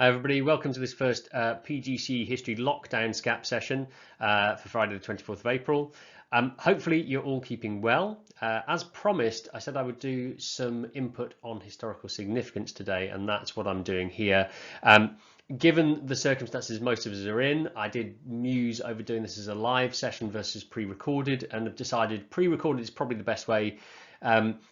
Hi everybody, welcome to this first PGC History Lockdown SCAP session for Friday the 24th of April. Hopefully you're all keeping well. As promised, I said I would do some input on historical significance today, and that's what I'm doing here. Given the circumstances most of us are in, I did muse over doing this as a live session versus pre-recorded, and have decided pre-recorded is probably the best way,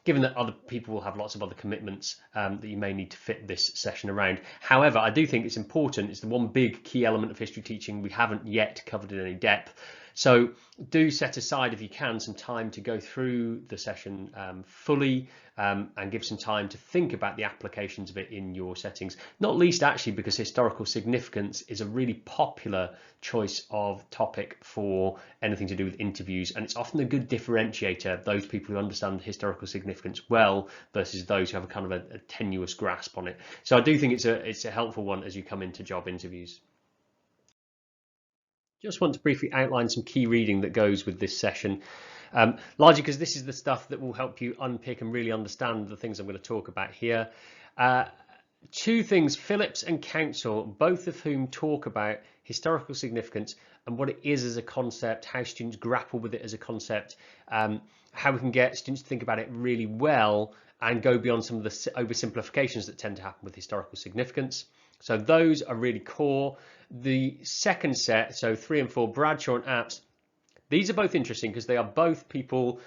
given that other people will have lots of other commitments that you may need to fit this session around. However, I do think it's important. It's the one big key element of history teaching we haven't yet covered in any depth. So do set aside, if you can, some time to go through the session fully and give some time to think about the applications of it in your settings. Not least actually because historical significance is a really popular choice of topic for anything to do with interviews, and it's often a good differentiator, those people who understand historical significance well versus those who have a kind of a tenuous grasp on it. So I do think it's a helpful one as you come into job interviews. Just want to briefly outline some key reading that goes with this session, largely because this is the stuff that will help you unpick and really understand the things I'm going to talk about here. Two things, Phillips and Counsell, both of whom talk about historical significance and what it is as a concept, how students grapple with it as a concept, how we can get students to think about it really well and go beyond some of the oversimplifications that tend to happen with historical significance. So those are really core. The second set, so 3 and 4, Bradshaw and Apps, these are both interesting because they are both people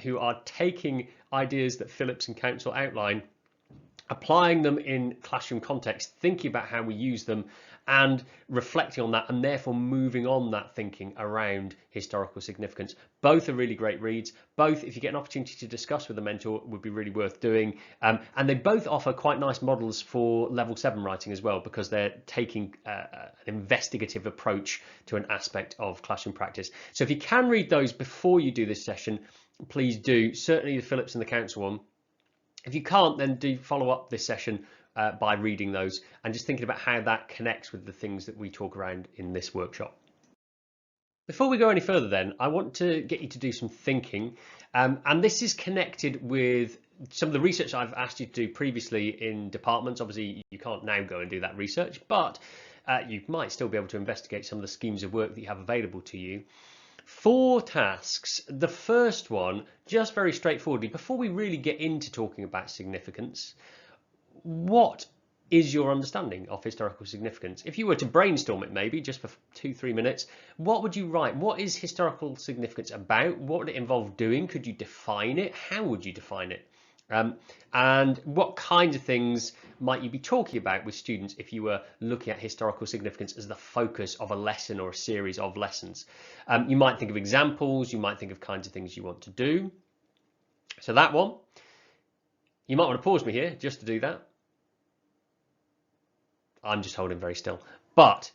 who are taking ideas that Phillips and Counsell outline, applying them in classroom context, thinking about how we use them and reflecting on that, and therefore moving on that thinking around historical significance. Both are really great reads. Both, if you get an opportunity to discuss with a mentor, would be really worth doing. And they both offer quite nice models for level 7 writing as well, because they're taking an investigative approach to an aspect of classroom practice. So if you can read those before you do this session, please do. Certainly the Phillips and the Counsell one. If you can't, then do follow up this session by reading those and just thinking about how that connects with the things that we talk around in this workshop. Before we go any further then, I want to get you to do some thinking, and this is connected with some of the research I've asked you to do previously in departments. Obviously you can't now go and do that research, but you might still be able to investigate some of the schemes of work that you have available to you. 4 tasks. The first one, just very straightforwardly, before we really get into talking about significance, what is your understanding of historical significance? If you were to brainstorm it maybe just for 2-3 minutes, what would you write? What is historical significance about? What would it involve doing? Could you define it? How would you define it? And what kinds of things might you be talking about with students if you were looking at historical significance as the focus of a lesson or a series of lessons? You might think of examples, you might think of kinds of things you want to do. So that one, you might want to pause me here just to do that. I'm just holding very still. But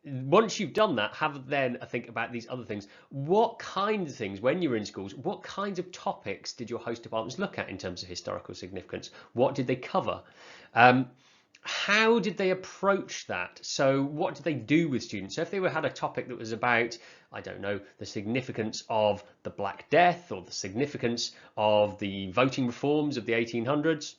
once you've done that, have then a think about these other things. What kinds of things, when you were in schools, what kinds of topics did your host departments look at in terms of historical significance? What did they cover? How did they approach that? So what did they do with students? So if they had a topic that was about, I don't know, the significance of the Black Death or the significance of the voting reforms of the 1800s,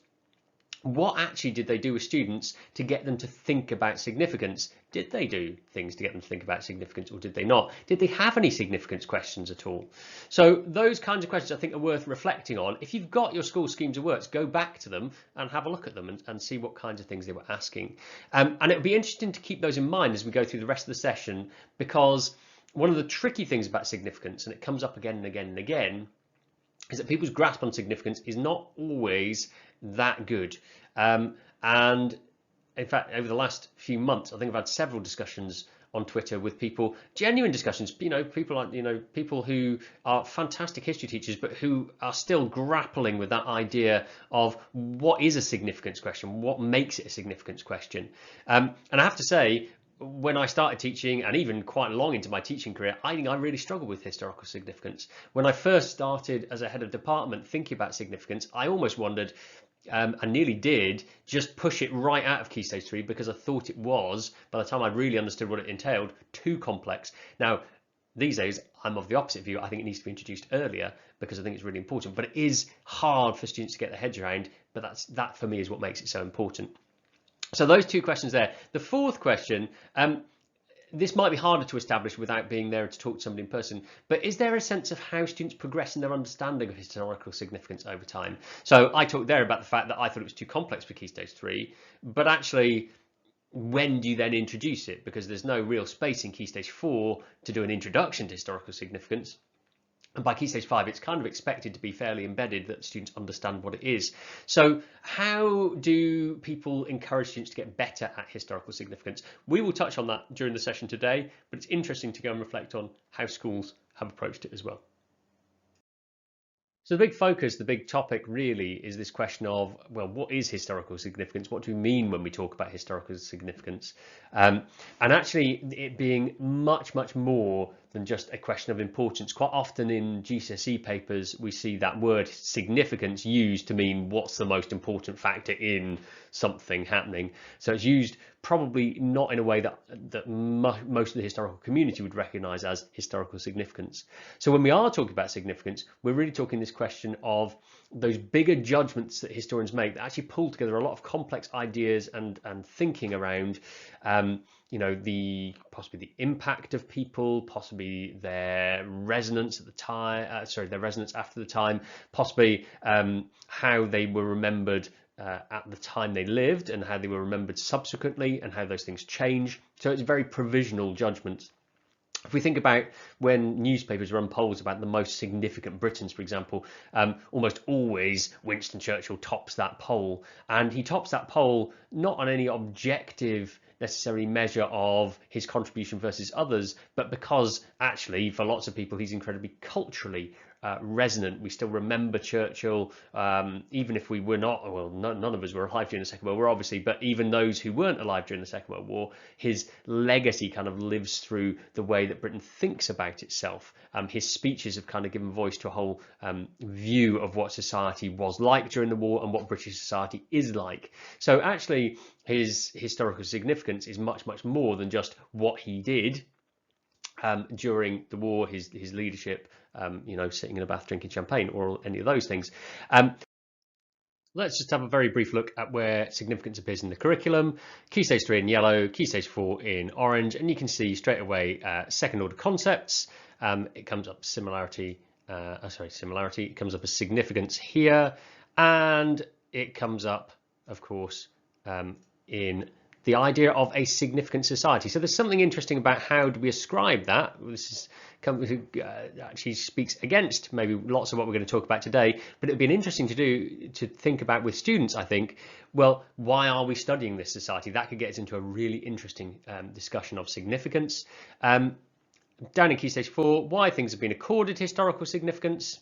what actually did they do with students to get them to think about significance? Did they do things to get them to think about significance, or did they not? Did they have any significance questions at all? So those kinds of questions I think are worth reflecting on. If you've got your school schemes of works, go back to them and have a look at them and see what kinds of things they were asking. And it would be interesting to keep those in mind as we go through the rest of the session, because one of the tricky things about significance, and it comes up again and again and again, is that people's grasp on significance is not always that good. And in fact, over the last few months, I think I've had several discussions on Twitter with people, genuine discussions, people who are fantastic history teachers, but who are still grappling with that idea of what is a significance question, what makes it a significance question. And I have to say, when I started teaching, and even quite long into my teaching career, I think I really struggled with historical significance. When I first started as a head of department thinking about significance, I almost wondered, I nearly did, just push it right out of Key Stage 3 because I thought it was, by the time I really understood what it entailed, too complex. Now, these days, I'm of the opposite view. I think it needs to be introduced earlier because I think it's really important, but it is hard for students to get their heads around, but that for me is what makes it so important. So those two questions there. The fourth question, this might be harder to establish without being there to talk to somebody in person, but is there a sense of how students progress in their understanding of historical significance over time? So I talked there about the fact that I thought it was too complex for Key Stage 3, but actually, when do you then introduce it? Because there's no real space in Key Stage 4 to do an introduction to historical significance. And by Key Stage 5, it's kind of expected to be fairly embedded that students understand what it is. So how do people encourage students to get better at historical significance? We will touch on that during the session today, but it's interesting to go and reflect on how schools have approached it as well. So the big focus, the big topic really is this question of, well, what is historical significance? What do we mean when we talk about historical significance? And actually it being much, much more than just a question of importance. Quite often in GCSE papers, we see that word significance used to mean what's the most important factor in something happening. So it's used probably not in a way that most of the historical community would recognize as historical significance. So when we are talking about significance, we're really talking this question of those bigger judgments that historians make that actually pull together a lot of complex ideas and thinking around possibly the impact of people, possibly their resonance at the time, their resonance after the time, possibly how they were remembered at the time they lived and how they were remembered subsequently and how those things change. So it's very provisional judgments. If we think about when newspapers run polls about the most significant Britons, for example, almost always Winston Churchill tops that poll, and he tops that poll not on any objective necessary measure of his contribution versus others, but because actually for lots of people he's incredibly culturally resonant. We still remember Churchill, even if we were not, well, none of us were alive during the Second World War, obviously, but even those who weren't alive during the Second World War, his legacy kind of lives through the way that Britain thinks about itself. His speeches have kind of given voice to a whole view of what society was like during the war and what British society is like. So actually, his historical significance is much, much more than just what he did during the war, his leadership, sitting in a bath drinking champagne or any of those things. Let's just have a very brief look at where significance appears in the curriculum. Key Stage 3 in yellow, Key Stage 4 in orange, and you can see straight away second order concepts. It comes up similarity, it comes up as significance here, and it comes up, of course, in the idea of a significant society. So there's something interesting about how do we ascribe that. This is actually speaks against maybe lots of what we're going to talk about today, but it'd be interesting to think about with students, I think. Well, why are we studying this society? That could get us into a really interesting discussion of significance. Down in Key Stage 4, why things have been accorded historical significance,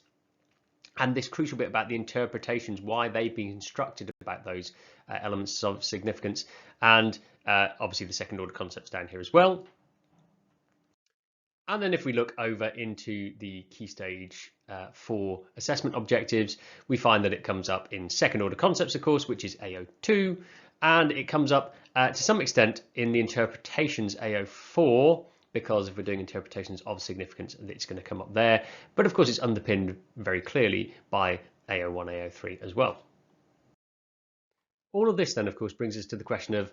and this crucial bit about the interpretations, why they've been constructed about those elements of significance, and obviously the second order concepts down here as well. And then if we look over into the Key Stage 4 assessment objectives, we find that it comes up in second order concepts, of course, which is AO2, and it comes up to some extent in the interpretations AO4, because if we're doing interpretations of significance, it's going to come up there. But of course, it's underpinned very clearly by AO1, AO3 as well. All of this then, of course, brings us to the question of,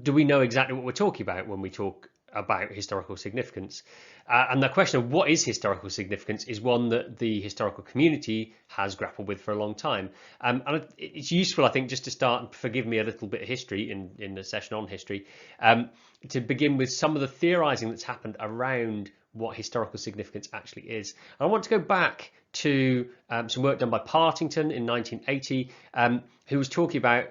do we know exactly what we're talking about when we talk about historical significance? And the question of what is historical significance is one that the historical community has grappled with for a long time. And it's useful, I think, just to start, and forgive me a little bit of history in the session on history, to begin with some of the theorizing that's happened around what historical significance actually is. And I want to go back to some work done by Partington in 1980, who was talking about,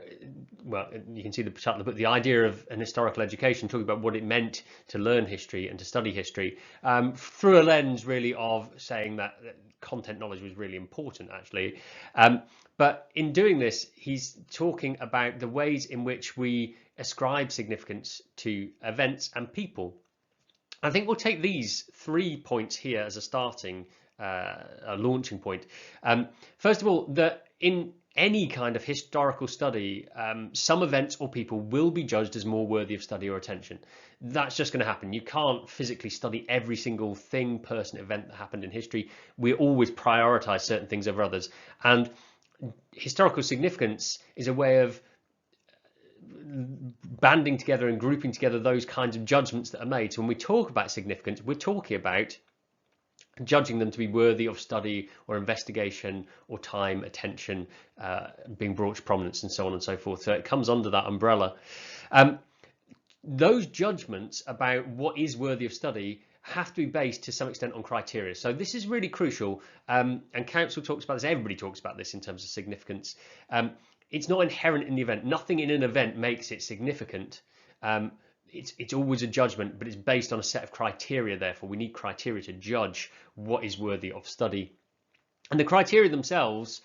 well, you can see the title, but the idea of an historical education, talking about what it meant to learn history and to study history through a lens really of saying that content knowledge was really important, actually. But in doing this, he's talking about the ways in which we ascribe significance to events and people. I think we'll take these 3 points here as a starting a launching point. First of all, that in any kind of historical study, some events or people will be judged as more worthy of study or attention. That's just going to happen. You can't physically study every single thing, person, event that happened in history. We always prioritize certain things over others. And historical significance is a way of banding together and grouping together those kinds of judgments that are made. So when we talk about significance, we're talking about judging them to be worthy of study or investigation or time, attention, being brought to prominence, and so on and so forth. So it comes under that umbrella. Those judgments about what is worthy of study have to be based to some extent on criteria. So this is really crucial, and Counsell talks about this, everybody talks about this in terms of significance. It's not inherent in the event. Nothing in an event makes it significant. It's always a judgment, but it's based on a set of criteria. Therefore, we need criteria to judge what is worthy of study. And the criteria themselves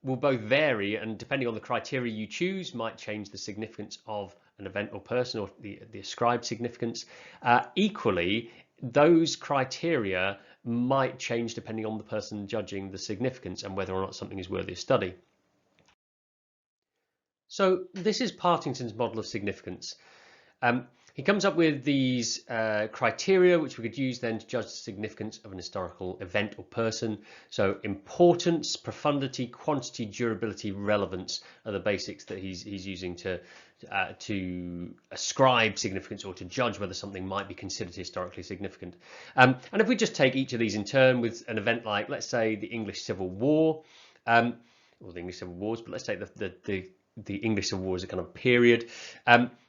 will both vary, and depending on the criteria you choose, might change the significance of an event or person, or the ascribed significance. Equally, those criteria might change depending on the person judging the significance and whether or not something is worthy of study. So this is Partington's model of significance. He comes up with these criteria which we could use then to judge the significance of an historical event or person. So importance, profundity, quantity, durability, relevance are the basics that he's using to ascribe significance or to judge whether something might be considered historically significant. And if we just take each of these in turn, with an event like, let's say, the English Civil War, or the English Civil Wars, but let's take the English Civil War as a kind of period.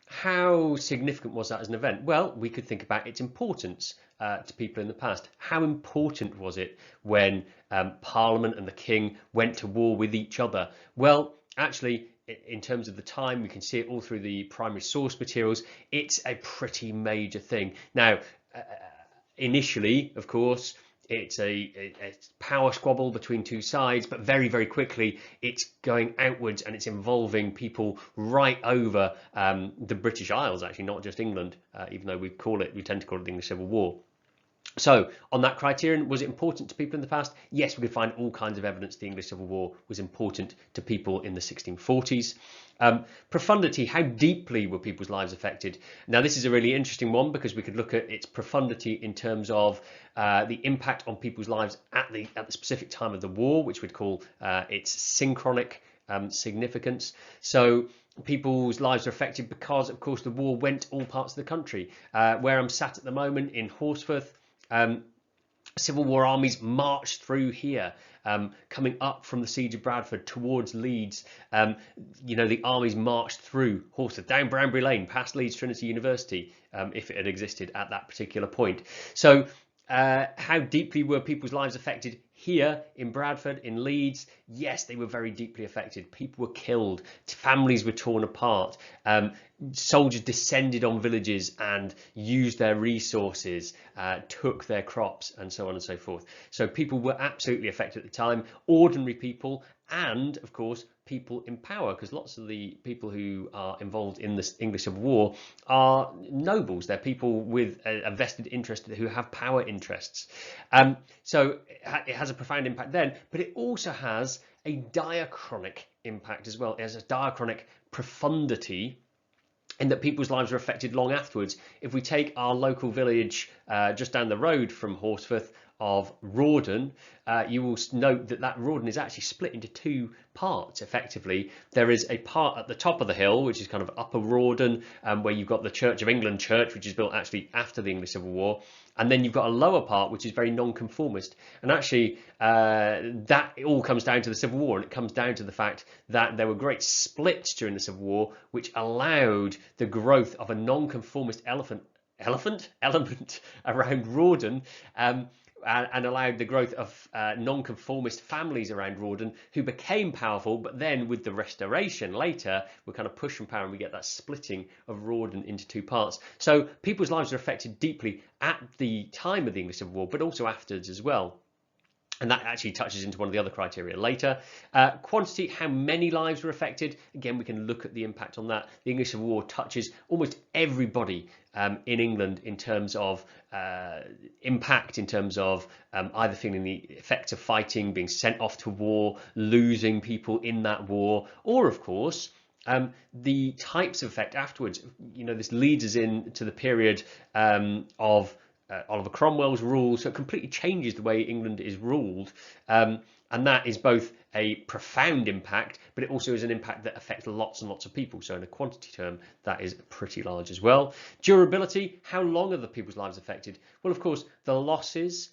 How significant was that as an event? Well, we could think about its importance to people in the past. How important was it when Parliament and the King went to war with each other? Well, actually, in terms of the time, we can see it all through the primary source materials. It's a pretty major thing. Now, initially, of course, it's a power squabble between two sides, but very, very quickly it's going outwards and it's involving people right over the British Isles, actually, not just England, even though we tend to call it the English Civil War. So on that criterion, was it important to people in the past? Yes, we could find all kinds of evidence the English Civil War was important to people in the 1640s. Profundity, how deeply were people's lives affected? Now, this is a really interesting one because we could look at its profundity in terms of the impact on people's lives at the specific time of the war, which we'd call its synchronic significance. So people's lives are affected because, of course, the war went all parts of the country. Where I'm sat at the moment in Horsforth, Civil War armies marched through here, coming up from the siege of Bradford towards Leeds. The armies marched through Horsforth, down Branbury Lane, past Leeds Trinity University, if it had existed at that particular point. So how deeply were people's lives affected here in Bradford, in Leeds? Yes, they were very deeply affected. People were killed, families were torn apart, soldiers descended on villages and used their resources, took their crops, and so on and so forth. So people were absolutely affected at the time, ordinary people, and of course people in power, because lots of the people who are involved in this English Civil War are nobles. They're people with a vested interest who have power interests. So it has a profound impact then, but it also has a diachronic impact as well. It has a diachronic profundity in that people's lives are affected long afterwards. If we take our local village just down the road from Horsforth of Rawdon, you will note that Rawdon is actually split into two parts effectively. There is a part at the top of the hill, which is kind of Upper Rawdon, where you've got the Church of England church, which is built actually after the English Civil War. And then you've got a lower part, which is very non-conformist. And actually, that all comes down to the Civil War, and it comes down to the fact that there were great splits during the Civil War, which allowed the growth of a non-conformist element around Rawdon, and allowed the growth of non-conformist families around Rawdon, who became powerful, but then with the Restoration later, were kind of pushed from power, and we get that splitting of Rawdon into two parts. So people's lives are affected deeply at the time of the English Civil War, but also afterwards as well. And that actually touches into one of the other criteria later. Quantity, how many lives were affected? Again, we can look at the impact on that. The English Civil War touches almost everybody in England in terms of impact, in terms of either feeling the effects of fighting, being sent off to war, losing people in that war, or of course, the types of effect afterwards. This leads us into the period of Oliver Cromwell's rule, so it completely changes the way England is ruled. And that is both a profound impact, but it also is an impact that affects lots and lots of people. So in a quantity term, that is pretty large as well. Durability, how long are the people's lives affected? Well, of course, the losses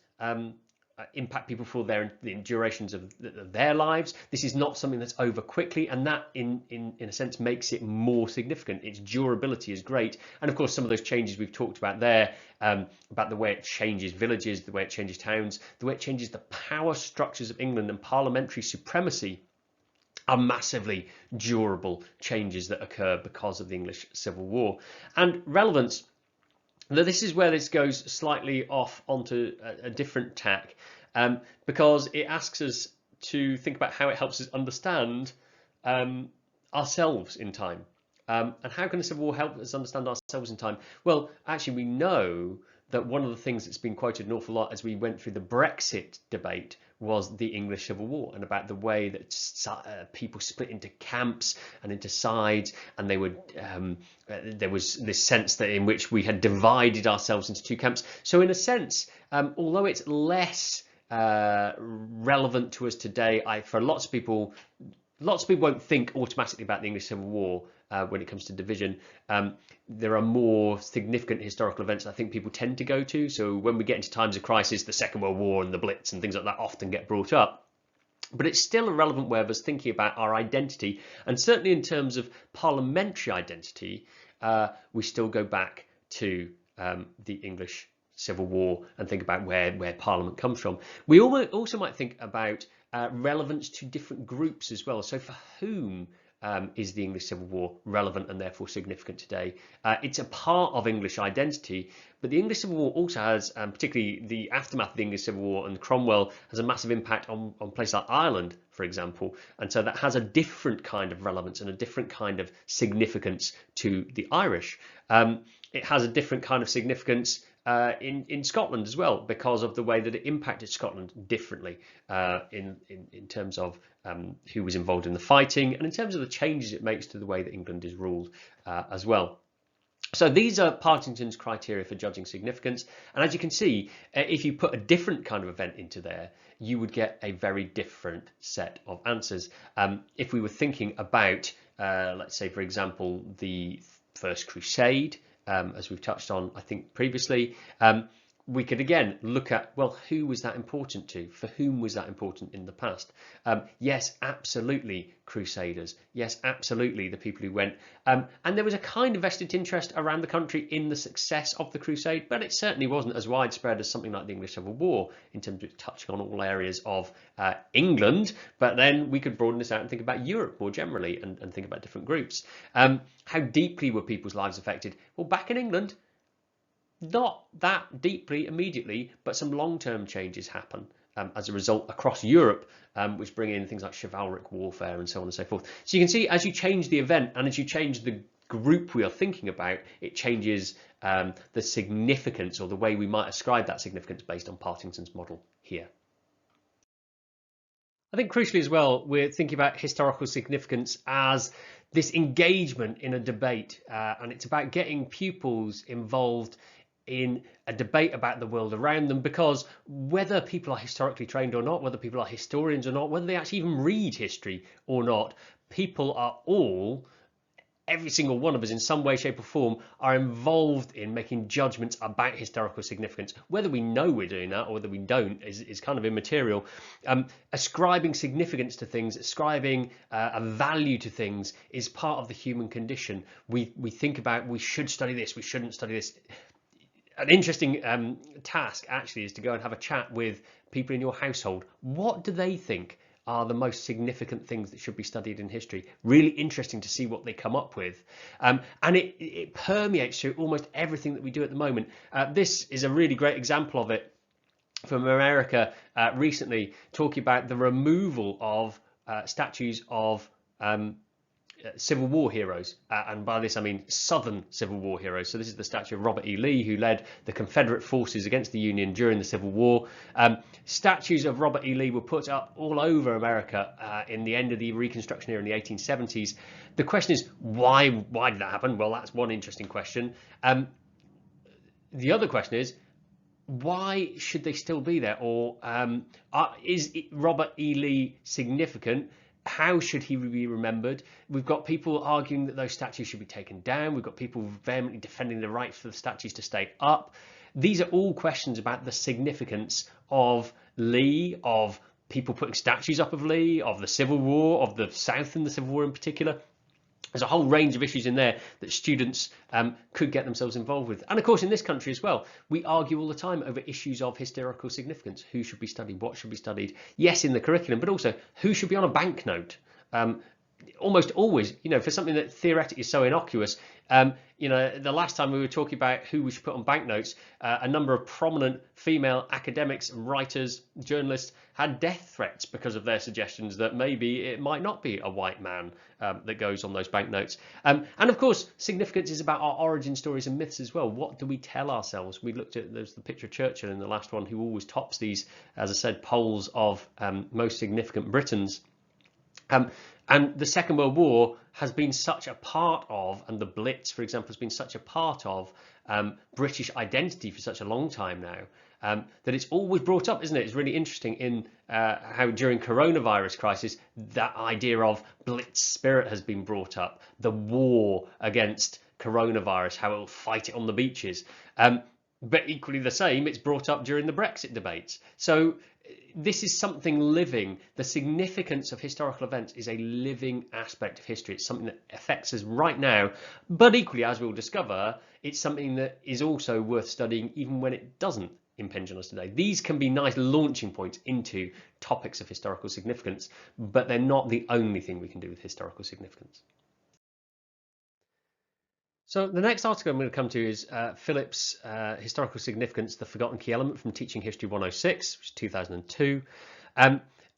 impact people for the durations of their lives. This is not something that's over quickly, and that in a sense makes it more significant. Its durability is great, and of course some of those changes we've talked about there, about the way it changes villages, the way it changes towns, the way it changes the power structures of England and parliamentary supremacy, are massively durable changes that occur because of the English Civil War. And relevance, now, this is where this goes slightly off onto a different tack, because it asks us to think about how it helps us understand ourselves in time. And how can the Civil War help us understand ourselves in time? Well, actually, we know that one of the things that's been quoted an awful lot as we went through the Brexit debate was the English Civil War, and about the way that people split into camps and into sides, and they would there was this sense that in which we had divided ourselves into two camps. So in a sense, although it's less relevant to us today, for lots of people won't think automatically about the English Civil War when it comes to division. There are more significant historical events I think people tend to go to. So when we get into times of crisis, the Second World War and the Blitz and things like that often get brought up. But it's still a relevant way of us thinking about our identity. And certainly in terms of parliamentary identity, we still go back to the English Civil War and think about where Parliament comes from. We also might think about relevance to different groups as well. So for whom is the English Civil War relevant and therefore significant today? It's a part of English identity, but the English Civil War also has, particularly the aftermath of the English Civil War and Cromwell, has a massive impact on places like Ireland, for example. And so that has a different kind of relevance and a different kind of significance to the Irish. It has a different kind of significance in Scotland as well, because of the way that it impacted Scotland differently in terms of who was involved in the fighting, and in terms of the changes it makes to the way that England is ruled as well. So these are Partington's criteria for judging significance, and as you can see, if you put a different kind of event into there, you would get a very different set of answers. If we were thinking about, let's say, for example, the First Crusade, as we've touched on, I think, previously, we could again look at, well, who was that important to? For whom was that important in the past? Yes, absolutely, Crusaders. Yes, absolutely, the people who went. And there was a kind of vested interest around the country in the success of the Crusade, but it certainly wasn't as widespread as something like the English Civil War in terms of touching on all areas of England. But then we could broaden this out and think about Europe more generally and think about different groups. How deeply were people's lives affected? Well, back in England, not that deeply immediately, but some long-term changes happen as a result across Europe, which bring in things like chivalric warfare and so on and so forth. So you can see, as you change the event and as you change the group we are thinking about, it changes the significance, or the way we might ascribe that significance based on Partington's model here. I think crucially as well, we're thinking about historical significance as this engagement in a debate, and it's about getting pupils involved in a debate about the world around them, because whether people are historically trained or not, whether people are historians or not, whether they actually even read history or not, people are all, every single one of us in some way, shape or form, are involved in making judgments about historical significance. Whether we know we're doing that or whether we don't is kind of immaterial. Ascribing significance to things, ascribing a value to things is part of the human condition. We think about, we should study this, we shouldn't study this. An interesting task actually is to go and have a chat with people in your household. What do they think are the most significant things that should be studied in history? Really interesting to see what they come up with. And it permeates through almost everything that we do at the moment. This is a really great example of it from America recently, talking about the removal of statues of Civil War heroes, and by this I mean Southern Civil War heroes. So this is the statue of Robert E. Lee, who led the Confederate forces against the Union during the Civil War. Statues of Robert E. Lee were put up all over America in the end of the Reconstruction era in the 1870s. The question is, why did that happen? Well, that's one interesting question. The other question is, why should they still be there? Or is Robert E. Lee significant? How should he be remembered? We've got people arguing that those statues should be taken down. We've got people vehemently defending the right for the statues to stay up. These are all questions about the significance of Lee, of people putting statues up of Lee, of the Civil War, of the South and the Civil War in particular. There's a whole range of issues in there that students could get themselves involved with. And of course, in this country as well, we argue all the time over issues of historical significance. Who should be studied? What should be studied? Yes, in the curriculum, but also who should be on a banknote? Almost always, for something that theoretically is so innocuous. The last time we were talking about who we should put on banknotes, a number of prominent female academics and writers, journalists had death threats because of their suggestions that maybe it might not be a white man that goes on those banknotes. And of course, significance is about our origin stories and myths as well. What do we tell ourselves? We looked at, there's the picture of Churchill in the last one, who always tops these, as I said, polls of most significant Britons. And the Second World War has been such a part of, and the Blitz, for example, has been such a part of British identity for such a long time now, that it's always brought up, isn't it? It's really interesting in how during coronavirus crisis, that idea of Blitz spirit has been brought up, the war against coronavirus, how it will fight it on the beaches. But equally the same, it's brought up during the Brexit debates. So this is something living. The significance of historical events is a living aspect of history. It's something that affects us right now, but equally, as we'll discover, it's something that is also worth studying even when it doesn't impinge on us today. These can be nice launching points into topics of historical significance, but they're not the only thing we can do with historical significance. So the next article I'm going to come to is Phillips' Historical Significance, the Forgotten Key Element from Teaching History 106, which is 2002.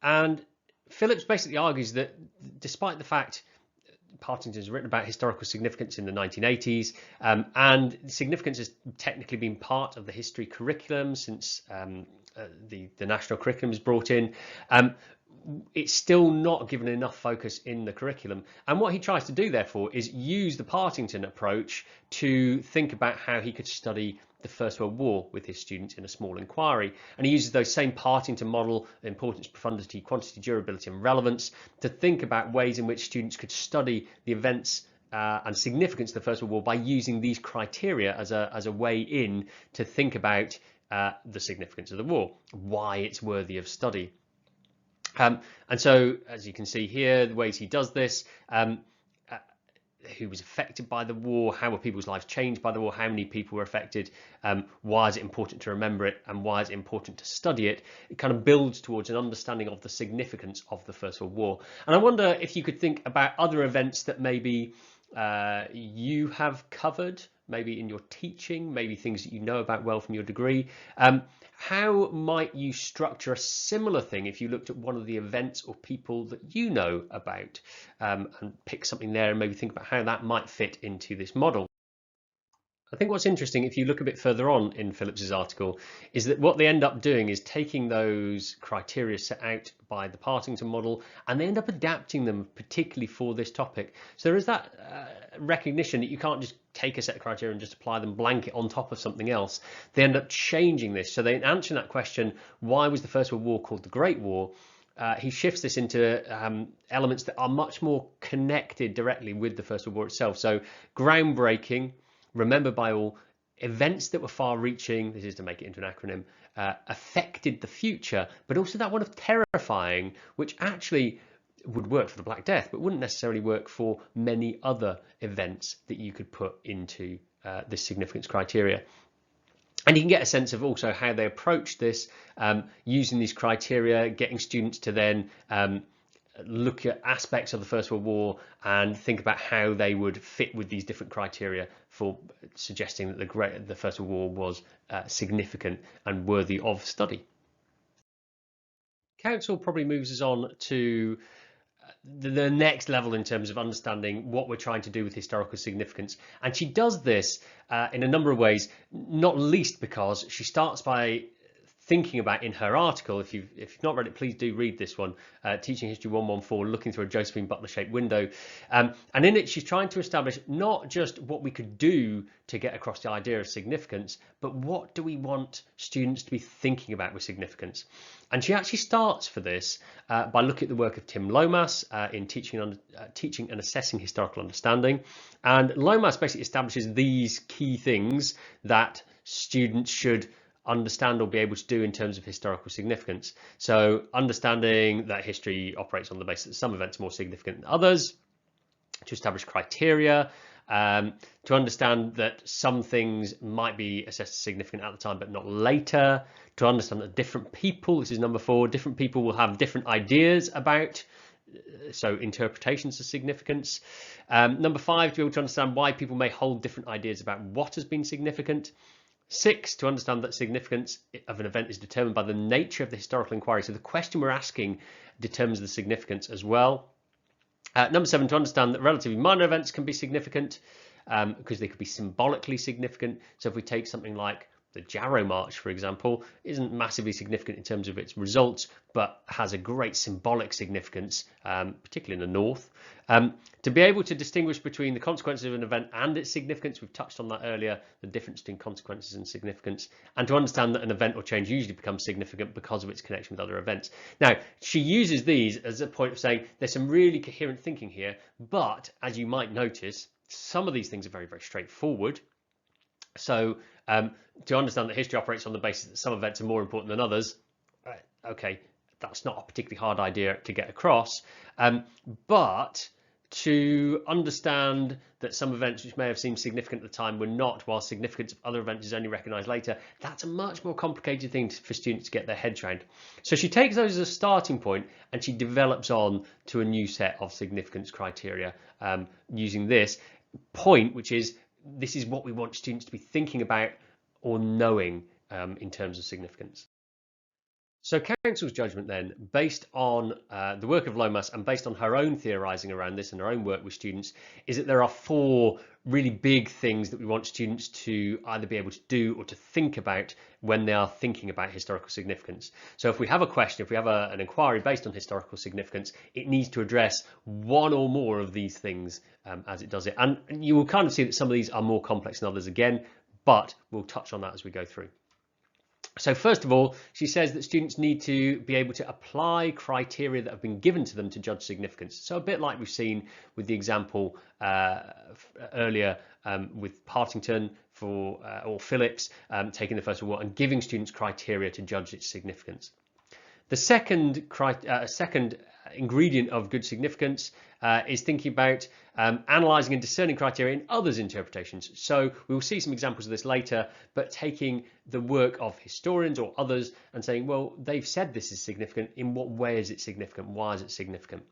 And Phillips basically argues that despite the fact Partington's written about historical significance in the 1980s, and significance has technically been part of the history curriculum since the national curriculum is brought in, it's still not given enough focus in the curriculum. And what he tries to do, therefore, is use the Partington approach to think about how he could study the First World War with his students in a small inquiry. And he uses those same Partington model, importance, profundity, quantity, durability, and relevance, to think about ways in which students could study the events and significance of the First World War by using these criteria as a way in to think about the significance of the war, why it's worthy of study. And so, as you can see here, the ways he does this, who was affected by the war, how were people's lives changed by the war, how many people were affected, why is it important to remember it, and why is it important to study it. It kind of builds towards an understanding of the significance of the First World War. And I wonder if you could think about other events that maybe you have covered, maybe in your teaching, maybe things that you know about well from your degree. How might you structure a similar thing if you looked at one of the events or people that you know about, and pick something there and maybe think about how that might fit into this model? I think what's interesting, if you look a bit further on in Phillips's article, is that what they end up doing is taking those criteria set out by the Partington model, and they end up adapting them particularly for this topic. So there is that recognition that you can't just take a set of criteria and just apply them blanket on top of something else. They end up changing this. So they answer that question, why was the First World War called the Great War? He shifts this into elements that are much more connected directly with the First World War itself. So groundbreaking, remembered by all, events that were far-reaching, this is to make it into an acronym, affected the future, but also that one of terrifying, which actually would work for the Black Death, but wouldn't necessarily work for many other events that you could put into this significance criteria. And you can get a sense of also how they approach this, using these criteria, getting students to then look at aspects of the First World War and think about how they would fit with these different criteria for suggesting that the First World War was significant and worthy of study. Counsell probably moves us on to the next level in terms of understanding what we're trying to do with historical significance. And she does this in a number of ways, not least because she starts by thinking about in her article. If you've not read it, please do read this one, Teaching History 114, Looking Through a Josephine Butler-Shaped Window. And in it, she's trying to establish not just what we could do to get across the idea of significance, but what do we want students to be thinking about with significance. And she actually starts for this by looking at the work of Tim Lomas in Teaching and Assessing Historical Understanding. And Lomas basically establishes these key things that students should understand or be able to do in terms of historical significance. So understanding that history operates on the basis that some events are more significant than others, to establish criteria, to understand that some things might be assessed as significant at the time but not later, to understand that different people, this is number 4, different people will have different ideas about, so interpretations of significance. Number 5, to be able to understand why people may hold different ideas about what has been significant. 6, to understand that significance of an event is determined by the nature of the historical inquiry. So the question we're asking determines the significance as well. Number 7, to understand that relatively minor events can be significant because they could be symbolically significant. So if we take something like the Jarrow March, for example, isn't massively significant in terms of its results, but has a great symbolic significance, particularly in the north. To be able to distinguish between the consequences of an event and its significance, we've touched on that earlier, the difference between consequences and significance, and to understand that an event or change usually becomes significant because of its connection with other events. Now, she uses these as a point of saying there's some really coherent thinking here, but as you might notice, some of these things are very, very straightforward. So to understand that history operates on the basis that some events are more important than others, okay, that's not a particularly hard idea to get across. But to understand that some events which may have seemed significant at the time were not, while significance of other events is only recognised later, that's a much more complicated thing for students to get their heads around. So she takes those as a starting point and she develops on to a new set of significance criteria using this point, which is this is what we want students to be thinking about or knowing in terms of significance. So Counsell's judgment then, based on the work of Lomas and based on her own theorising around this and her own work with students, is that there are 4 really big things that we want students to either be able to do or to think about when they are thinking about historical significance. So if we have a question, if we have an inquiry based on historical significance, it needs to address one or more of these things as it does it. And you will kind of see that some of these are more complex than others again, but we'll touch on that as we go through. So first of all, she says that students need to be able to apply criteria that have been given to them to judge significance. So a bit like we've seen with the example earlier with Partington or Phillips taking the First World War and giving students criteria to judge its significance. The second ingredient of good significance is thinking about analysing and discerning criteria in others' interpretations. So we will see some examples of this later, but taking the work of historians or others and saying, well, they've said this is significant. In what way is it significant? Why is it significant?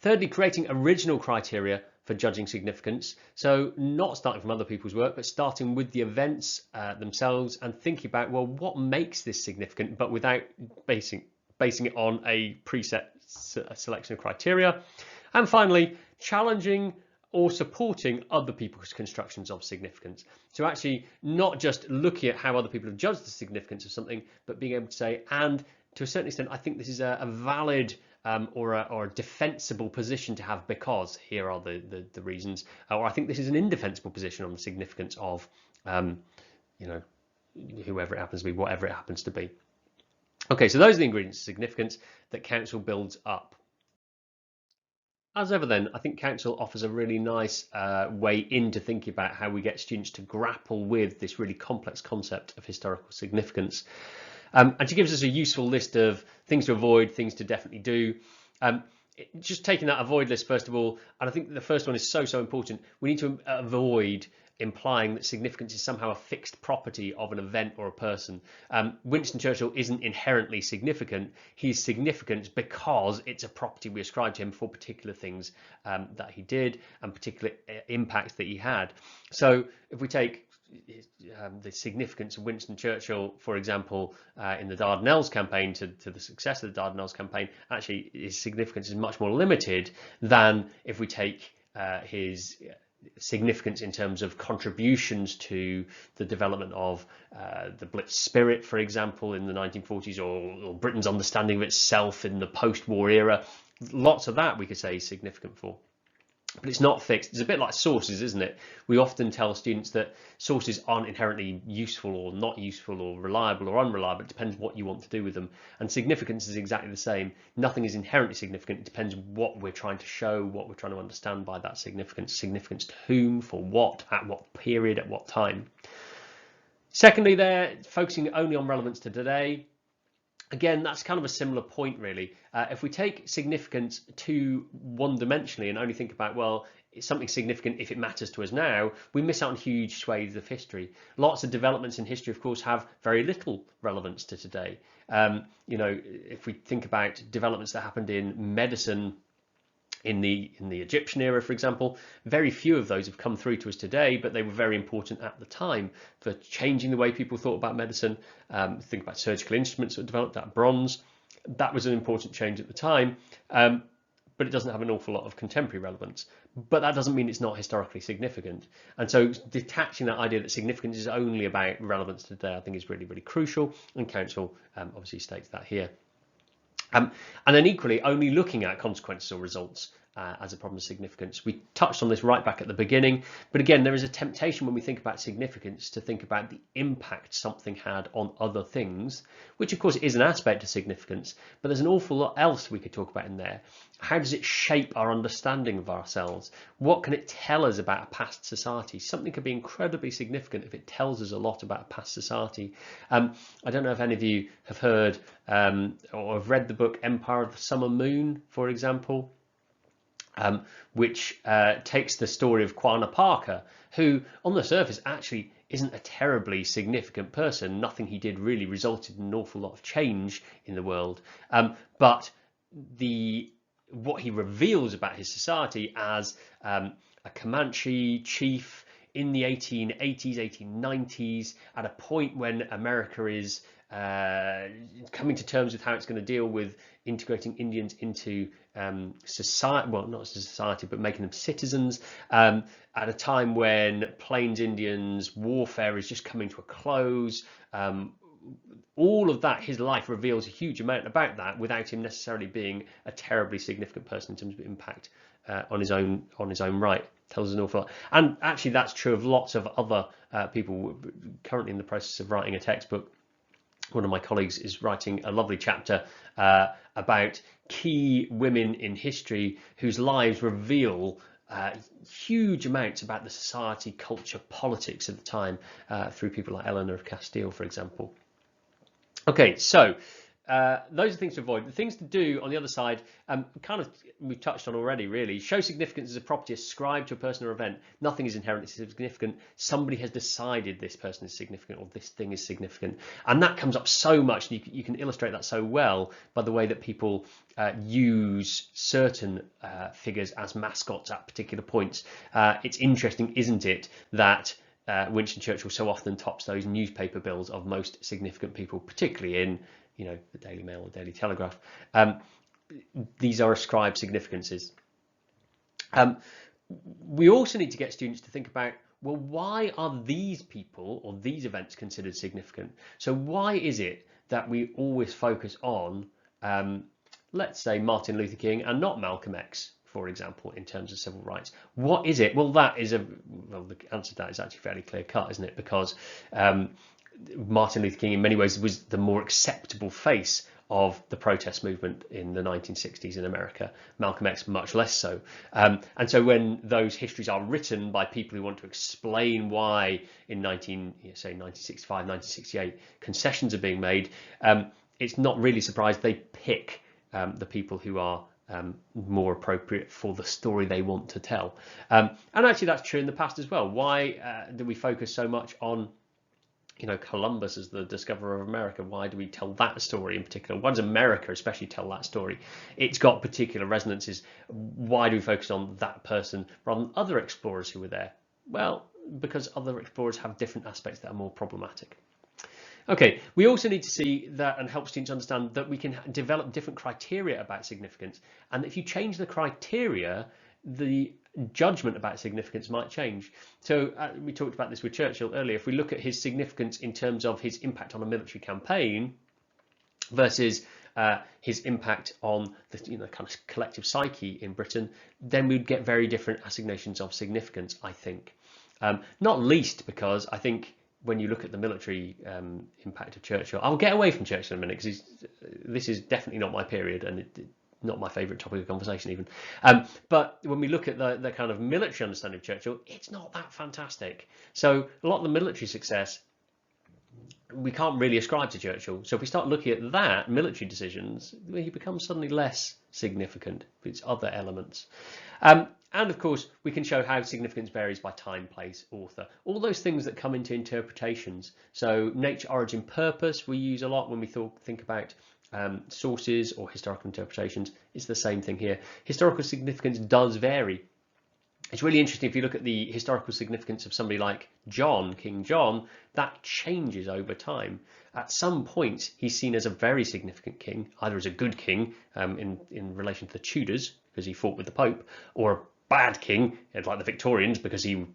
Thirdly, creating original criteria for judging significance. So not starting from other people's work, but starting with the events themselves and thinking about, well, what makes this significant, but without basing it on a preset selection of criteria. And finally, challenging or supporting other people's constructions of significance. So actually not just looking at how other people have judged the significance of something, but being able to say, and to a certain extent, I think this is a valid or a defensible position to have because here are the reasons, or I think this is an indefensible position on the significance of, whoever it happens to be, whatever it happens to be. Okay, so those are the ingredients of significance that Counsell builds up. As ever then, I think Counsell offers a really nice way into thinking about how we get students to grapple with this really complex concept of historical significance. And she gives us a useful list of things to avoid, things to definitely do. Just taking that avoid list first of all, and I think the first one is so important. We need to avoid implying that significance is somehow a fixed property of an event or a person. Winston Churchill isn't inherently significant. He's significant because it's a property we ascribe to him for particular things that he did and particular impacts that he had. So if we take the significance of Winston Churchill, for example, in the Dardanelles campaign to the success of the Dardanelles campaign, actually his significance is much more limited than if we take his significance in terms of contributions to the development of the Blitz spirit, for example, in the 1940s, or Britain's understanding of itself in the post-war era. Lots of that we could say is significant for. But it's not fixed. It's a bit like sources, isn't it? We often tell students that sources aren't inherently useful or not useful or reliable or unreliable. It depends what you want to do with them. And significance is exactly the same. Nothing is inherently significant. It depends what we're trying to show, what we're trying to understand by that significance. Significance to whom, for what, at what period, at what time. Secondly, they're focusing only on relevance to today. Again, that's kind of a similar point, really. If we take significance too one-dimensionally and only think about, well, it's something significant if it matters to us now, we miss out on huge swathes of history. Lots of developments in history, of course, have very little relevance to today. You know, if we think about developments that happened in medicine in the Egyptian era, for example, very few of those have come through to us today, but they were very important at the time for changing the way people thought about medicine. Think about surgical instruments that were developed out of bronze. That was an important change at the time, but it doesn't have an awful lot of contemporary relevance. But that doesn't mean it's not historically significant. And so detaching that idea that significance is only about relevance today, I think is really, really crucial. And Counsell obviously states that here. And then equally, only looking at consequences or results as a problem of significance. We touched on this right back at the beginning, but again, there is a temptation when we think about significance to think about the impact something had on other things, which of course is an aspect of significance, but there's an awful lot else we could talk about in there. How does it shape our understanding of ourselves? What can it tell us about a past society? Something could be incredibly significant if it tells us a lot about a past society. I don't know if any of you have heard or have read the book Empire of the Summer Moon, for example. Which takes the story of Quanah Parker, who on the surface actually isn't a terribly significant person. Nothing he did really resulted in an awful lot of change in the world. But what he reveals about his society as a Comanche chief in the 1880s, 1890s, at a point when America is coming to terms with how it's going to deal with integrating Indians into society, well, not society, but making them citizens, at a time when Plains Indians warfare is just coming to a close. All of that, his life reveals a huge amount about that without him necessarily being a terribly significant person in terms of impact on his own right. Tells us an awful lot. And actually that's true of lots of other people currently in the process of writing a textbook. One of my colleagues is writing a lovely chapter about key women in history whose lives reveal huge amounts about the society, culture, politics of the time through people like Eleanor of Castile, for example. Okay, so those are things to avoid. The things to do on the other side, kind of we've touched on already, really. Show significance as a property ascribed to a person or event. Nothing is inherently significant. Somebody has decided this person is significant or this thing is significant. And that comes up so much. You can illustrate that so well by the way that people use certain figures as mascots at particular points. It's interesting, isn't it, that Winston Churchill so often tops those newspaper bills of most significant people, particularly in the Daily Mail or Daily Telegraph. These are ascribed significances. We also need to get students to think about, well, why are these people or these events considered significant? So why is it that we always focus on, let's say, Martin Luther King and not Malcolm X, for example, in terms of civil rights? What is it? Well, the answer to that is actually fairly clear cut, isn't it? Because Martin Luther King in many ways was the more acceptable face of the protest movement in the 1960s in America. Malcolm X much less so. And so when those histories are written by people who want to explain why in 1965, 1968 concessions are being made, it's not really surprised they pick the people who are more appropriate for the story they want to tell. And actually that's true in the past as well. Why do we focus so much on Columbus as the discoverer of America? Why do we tell that story in particular? Why does America especially tell that story? It's got particular resonances. Why do we focus on that person rather than other explorers who were there? Well, because other explorers have different aspects that are more problematic. Okay, we also need to see that and help students understand that we can develop different criteria about significance. And if you change the criteria, the judgment about significance might change. So we talked about this with Churchill earlier. If we look at his significance in terms of his impact on a military campaign versus his impact on the kind of collective psyche in Britain, then we'd get very different assignations of significance, I think. Not least because I think when you look at the military impact of Churchill, I'll get away from Churchill in a minute because this is definitely not my period and not my favourite topic of conversation even. But when we look at the kind of military understanding of Churchill, it's not that fantastic. So a lot of the military success we can't really ascribe to Churchill. So if we start looking at that, military decisions, he becomes suddenly less significant with its other elements. And of course, we can show how significance varies by time, place, author, all those things that come into interpretations. So nature, origin, purpose, we use a lot when we think about sources or historical interpretations. It's the same thing here. Historical significance does vary. It's really interesting if you look at the historical significance of somebody like John, King John, that changes over time. At some point, he's seen as a very significant king, either as a good king in relation to the Tudors, because he fought with the Pope, or a bad king, like the Victorians, because he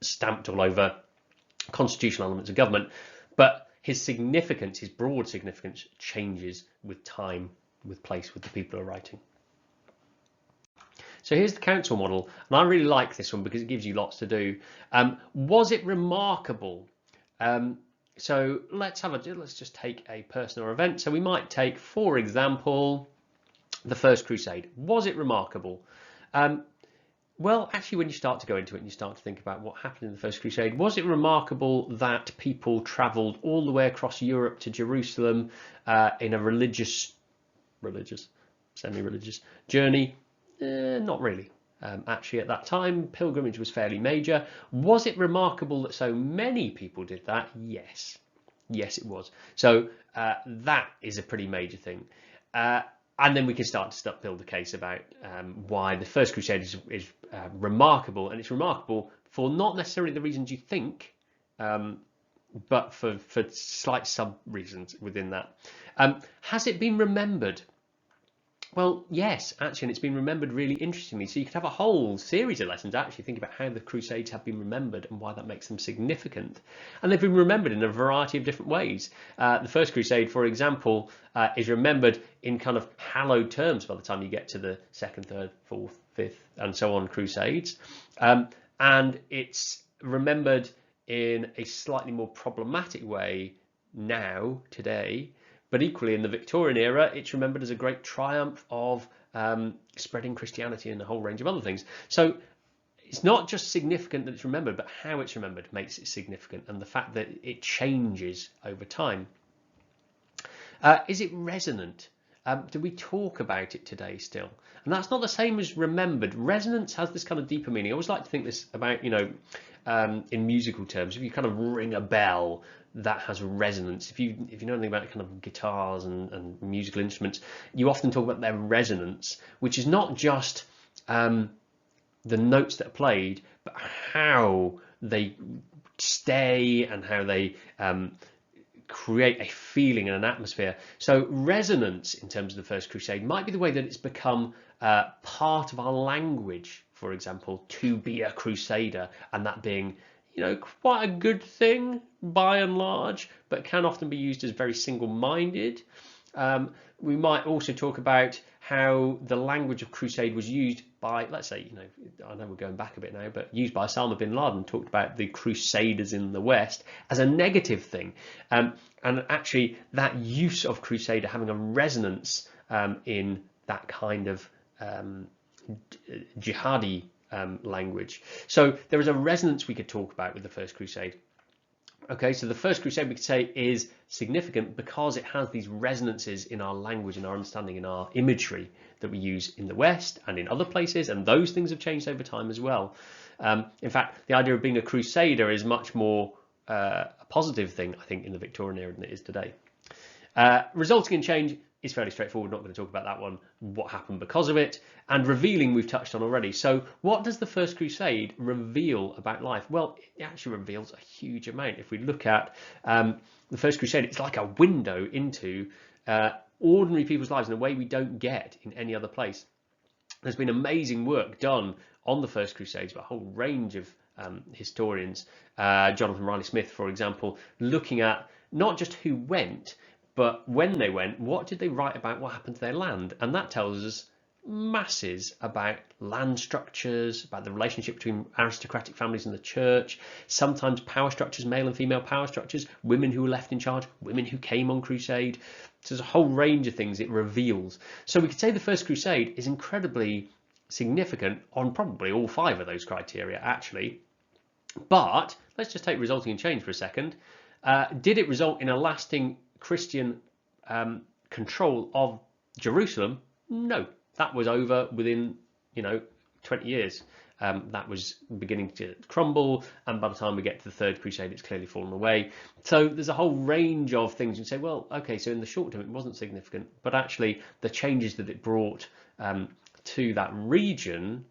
stamped all over constitutional elements of government. But his significance, his broad significance, changes with time, with place, with the people who are writing. So here's the Counsell model, and I really like this one because it gives you lots to do. Was it remarkable? So let's just take a person or event. So we might take, for example, the First Crusade. Was it remarkable? Well, actually, when you start to go into it and you start to think about what happened in the First Crusade, was it remarkable that people travelled all the way across Europe to Jerusalem in a semi-religious journey? Not really. Actually, at that time, pilgrimage was fairly major. Was it remarkable that so many people did that? Yes. Yes, it was. So that is a pretty major thing. And then we can start to build a case about why the First Crusade is remarkable. And it's remarkable for not necessarily the reasons you think, but for slight sub-reasons within that. Has it been remembered? Well, yes, actually, and it's been remembered really interestingly. So you could have a whole series of lessons actually think about how the Crusades have been remembered and why that makes them significant. And they've been remembered in a variety of different ways. The First Crusade, for example, is remembered in kind of hallowed terms by the time you get to the second, third, fourth, fifth, and so on Crusades. And it's remembered in a slightly more problematic way now, today. But equally, in the Victorian era, it's remembered as a great triumph of spreading Christianity and a whole range of other things. So it's not just significant that it's remembered, but how it's remembered makes it significant, and the fact that it changes over time. Is it resonant? Do we talk about it today still? And that's not the same as remembered. Resonance has this kind of deeper meaning. I always like to think this about, in musical terms. If you kind of ring a bell, that has resonance. If you know anything about kind of guitars and musical instruments, you often talk about their resonance, which is not just the notes that are played, but how they stay and how they create a feeling and an atmosphere. So resonance in terms of the First Crusade might be the way that it's become part of our language, for example, to be a crusader, and that being quite a good thing by and large, but can often be used as very single-minded. We might also talk about how the language of crusade was used by, let's say, I know we're going back a bit now, but used by Osama bin Laden, talked about the crusaders in the West as a negative thing. And actually that use of crusader having a resonance in that kind of jihadi language. So there is a resonance we could talk about with the First Crusade. Okay, so the First Crusade, we could say, is significant because it has these resonances in our language, in our understanding, in our imagery that we use in the West and in other places, and those things have changed over time as well. In fact, the idea of being a crusader is much more a positive thing, I think, in the Victorian era than it is today. Resulting in change is fairly straightforward. Not going to talk about that one, what happened because of it. And revealing, we've touched on already. So what does the First Crusade reveal about life? Well, it actually reveals a huge amount. If we look at the First Crusade, it's like a window into ordinary people's lives in a way we don't get in any other place. There's been amazing work done on the First Crusades, but a whole range of historians, Jonathan Riley Smith, for example, looking at not just who went, but when they went, what did they write about what happened to their land? And that tells us masses about land structures, about the relationship between aristocratic families and the church, sometimes power structures, male and female power structures, women who were left in charge, women who came on crusade. So there's a whole range of things it reveals. So we could say the First Crusade is incredibly significant on probably all 5 of those criteria, actually. But let's just take resulting in change for a second. Did it result in a lasting Christian control of Jerusalem? No. That was over within, 20 years. That was beginning to crumble, and by the time we get to the Third Crusade, it's clearly fallen away. So there's a whole range of things. You say, well, okay, so in the short term, it wasn't significant, but actually the changes that it brought to that region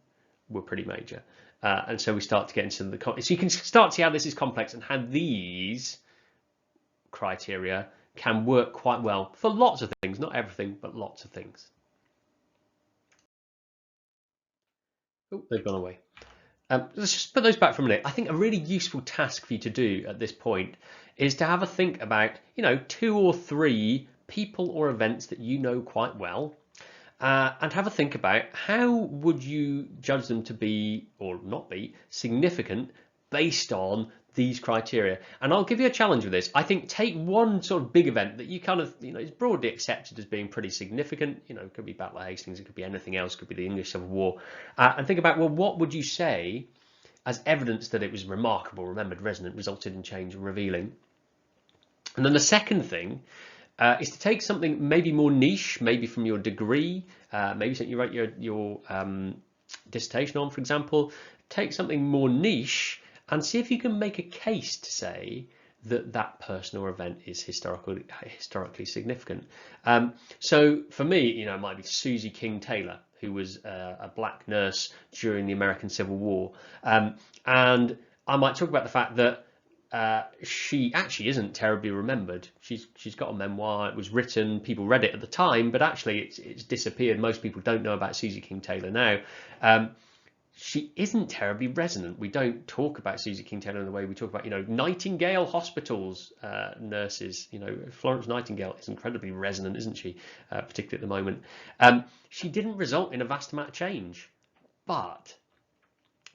were pretty major. And so we start to get into the... So you can start to see how this is complex and how these criteria can work quite well for lots of things, not everything, but lots of things. Oh, they've gone away. Let's just put those back for a minute. I think a really useful task for you to do at this point is to have a think about, 2 or 3 people or events that you know quite well, and have a think about how would you judge them to be or not be significant based on these criteria. And I'll give you a challenge with this. I think take one sort of big event that you kind of, is broadly accepted as being pretty significant. It could be Battle of Hastings, it could be anything else, it could be the English Civil War, and think about, well, what would you say as evidence that it was remarkable, remembered, resonant, resulted in change and revealing? And then the second thing is to take something maybe more niche, maybe from your degree, maybe something you wrote your dissertation on, for example. Take something more niche and see if you can make a case to say that that person or event is historically significant. So for me, it might be Susie King Taylor, who was a black nurse during the American Civil War. And I might talk about the fact that she actually isn't terribly remembered. She's got a memoir. It was written. People read it at the time, but actually it's disappeared. Most people don't know about Susie King Taylor now. She isn't terribly resonant. We don't talk about Susie King Taylor in the way we talk about, Nightingale hospitals, nurses. Florence Nightingale is incredibly resonant, isn't she? Particularly at the moment. She didn't result in a vast amount of change, but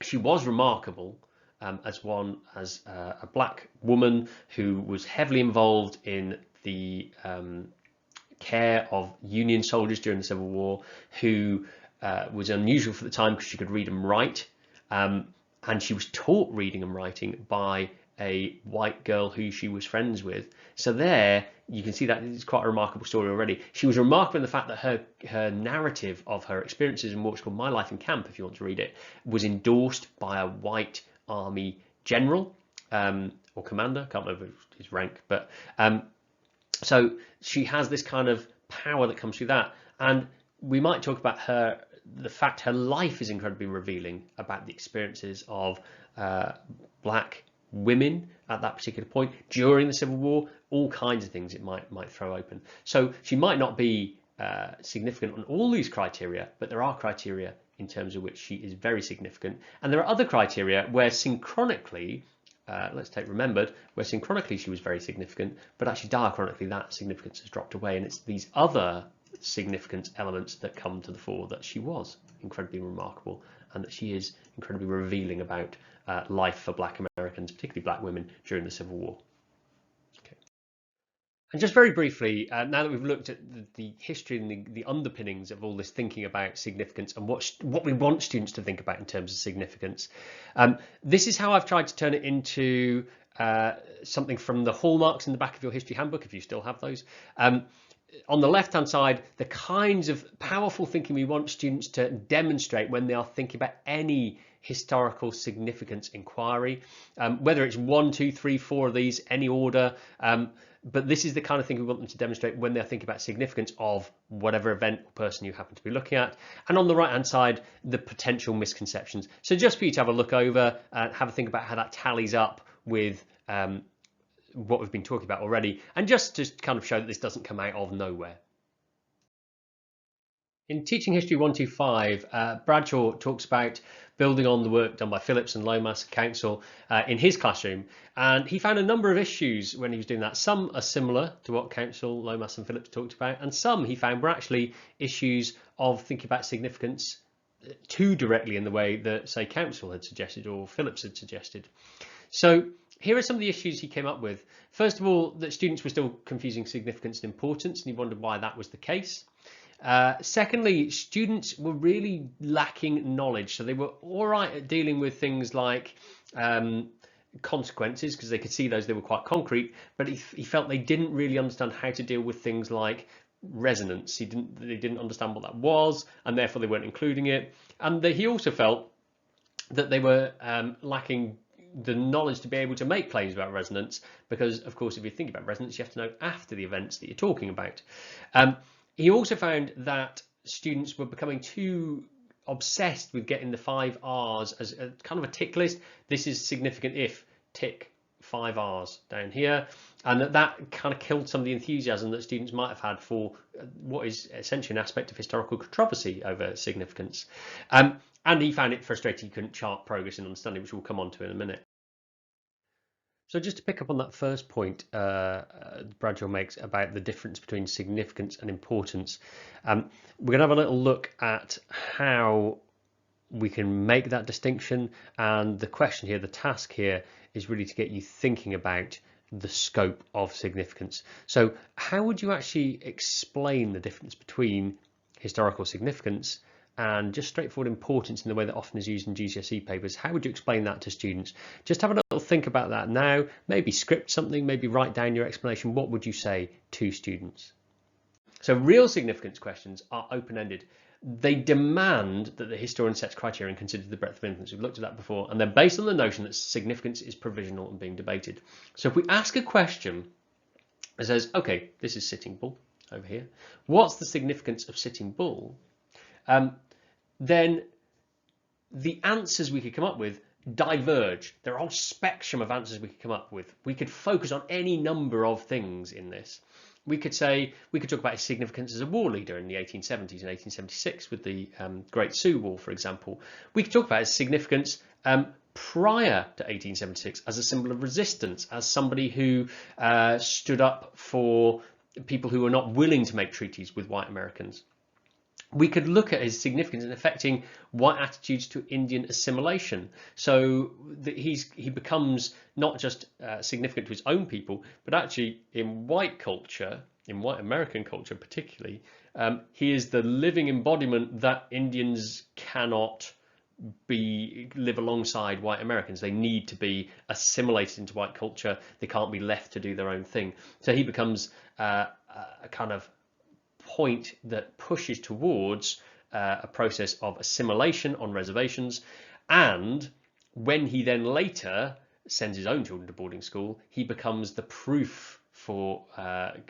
she was remarkable as a black woman who was heavily involved in the care of Union soldiers during the Civil War, who was unusual for the time because she could read and write, and she was taught reading and writing by a white girl who she was friends with. So there you can see that it's quite a remarkable story already. She was remarkable in the fact that her narrative of her experiences in what's called My Life in Camp, if you want to read it, was endorsed by a white army general or commander. Can't remember his rank, but so she has this kind of power that comes through that. And we might talk about the fact her life is incredibly revealing about the experiences of black women at that particular point during the Civil War, all kinds of things it might throw open. So she might not be significant on all these criteria, but there are criteria in terms of which she is very significant. And there are other criteria where synchronically, let's take remembered, where synchronically she was very significant, but actually diachronically that significance has dropped away, and it's these other significant elements that come to the fore that she was incredibly remarkable and that she is incredibly revealing about life for black Americans, particularly black women during the Civil War. Okay. And just very briefly, now that we've looked at the history and the underpinnings of all this thinking about significance and what we want students to think about in terms of significance, this is how I've tried to turn it into something from the hallmarks in the back of your history handbook, if you still have those. On the left-hand side, the kinds of powerful thinking we want students to demonstrate when they are thinking about any historical significance inquiry, whether it's 1, 2, 3, 4 of these, any order, but this is the kind of thing we want them to demonstrate when they're thinking about significance of whatever event or person you happen to be looking at. And on the right-hand side, the potential misconceptions. So just for you to have a look over and have a think about how that tallies up with what we've been talking about already, and just to kind of show that this doesn't come out of nowhere. In Teaching History 125, Bradshaw talks about building on the work done by Phillips and Lomas and Counsell in his classroom. And he found a number of issues when he was doing that. Some are similar to what Counsell, Lomas and Phillips talked about, and some he found were actually issues of thinking about significance too directly in the way that, say, Counsell had suggested or Phillips had suggested. So here are some of the issues he came up with. First of all, that students were still confusing significance and importance, and he wondered why that was the case. Secondly, students were really lacking knowledge, so they were all right at dealing with things like consequences because they could see those, they were quite concrete, but he felt they didn't really understand how to deal with things like resonance. They didn't understand what that was, and therefore they weren't including it. And he also felt that they were lacking the knowledge to be able to make claims about resonance, because of course if you think about resonance you have to know after the events that you're talking about. He also found that students were becoming too obsessed with getting the 5 R's as a kind of a tick list. This is significant if, tick 5 R's down here, and that kind of killed some of the enthusiasm that students might have had for what is essentially an aspect of historical controversy over significance. And he found it frustrating he couldn't chart progress in understanding, which we'll come on to in a minute. So just to pick up on that first point Bradshaw makes about the difference between significance and importance, we're going to have a little look at how we can make that distinction, and the question here, the task here, is really to get you thinking about the scope of significance. So how would you actually explain the difference between historical significance and just straightforward importance in the way that often is used in GCSE papers? How would you explain that to students? Just have a little think about that now, maybe script something, maybe write down your explanation. What would you say to students? So real significance questions are open-ended. They demand that the historian sets criteria and considers the breadth of influence. We've looked at that before, and they're based on the notion that significance is provisional and being debated. So if we ask a question that says, okay, this is Sitting Bull over here, what's the significance of Sitting Bull? Then the answers we could come up with diverge. There are a whole spectrum of answers we could come up with. We could focus on any number of things in this. We could talk about his significance as a war leader in the 1870s and 1876 with the Great Sioux War, for example. We could talk about his significance prior to 1876 as a symbol of resistance, as somebody who stood up for people who were not willing to make treaties with white Americans. We could look at his significance in affecting white attitudes to Indian assimilation, so that he becomes not just significant to his own people, but actually in white culture, in white American culture particularly, he is the living embodiment that Indians cannot live alongside white Americans. They need to be assimilated into white culture. They can't be left to do their own thing. So he becomes a kind of point that pushes towards a process of assimilation on reservations. And when he then later sends his own children to boarding school, he becomes the proof for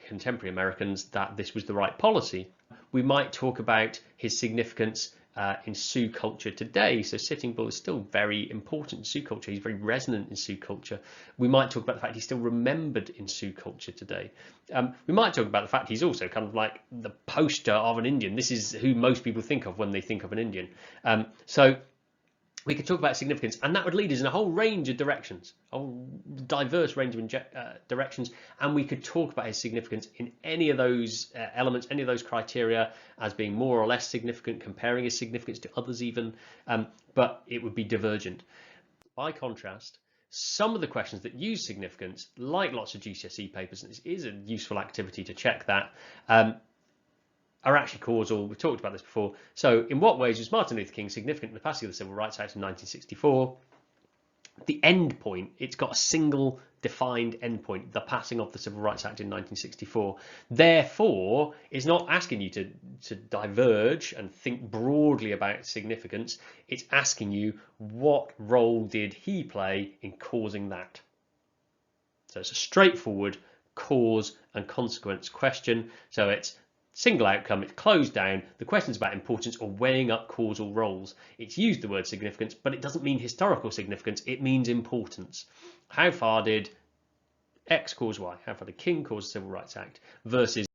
contemporary Americans that this was the right policy. We might talk about his significance in Sioux culture today. So Sitting Bull is still very important in Sioux culture. He's very resonant in Sioux culture. We might talk about the fact he's still remembered in Sioux culture today. We might talk about the fact he's also kind of like the poster of an Indian. This is who most people think of when they think of an Indian. So we could talk about significance, and that would lead us in a whole range of directions, a whole diverse range of directions, and we could talk about his significance in any of those elements, any of those criteria as being more or less significant, comparing his significance to others even, but it would be divergent. By contrast, some of the questions that use significance, like lots of GCSE papers, and this is a useful activity to check that, are actually causal. We've talked about this before. So in what ways was Martin Luther King significant in the passing of the Civil Rights Act in 1964? The end point, it's got a single defined end point, the passing of the Civil Rights Act in 1964. Therefore, it's not asking you to diverge and think broadly about significance. It's asking you, what role did he play in causing that? So it's a straightforward cause and consequence question. So it's single outcome, it's closed down. The question's about importance or weighing up causal roles. It's used the word significance, but it doesn't mean historical significance, it means importance. How far did X cause Y? How far did King cause the Civil Rights Act versus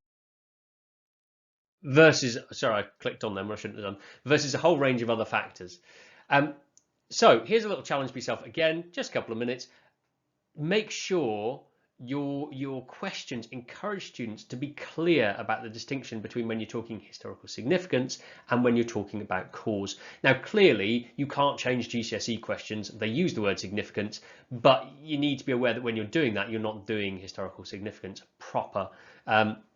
versus, sorry, I clicked on them, I shouldn't have done, versus a whole range of other factors. So here's a little challenge for yourself. Again, just a couple of minutes. Make sure your questions encourage students to be clear about the distinction between when you're talking historical significance and when you're talking about cause. Now, clearly, you can't change GCSE questions. They use the word significance, but you need to be aware that when you're doing that, you're not doing historical significance proper.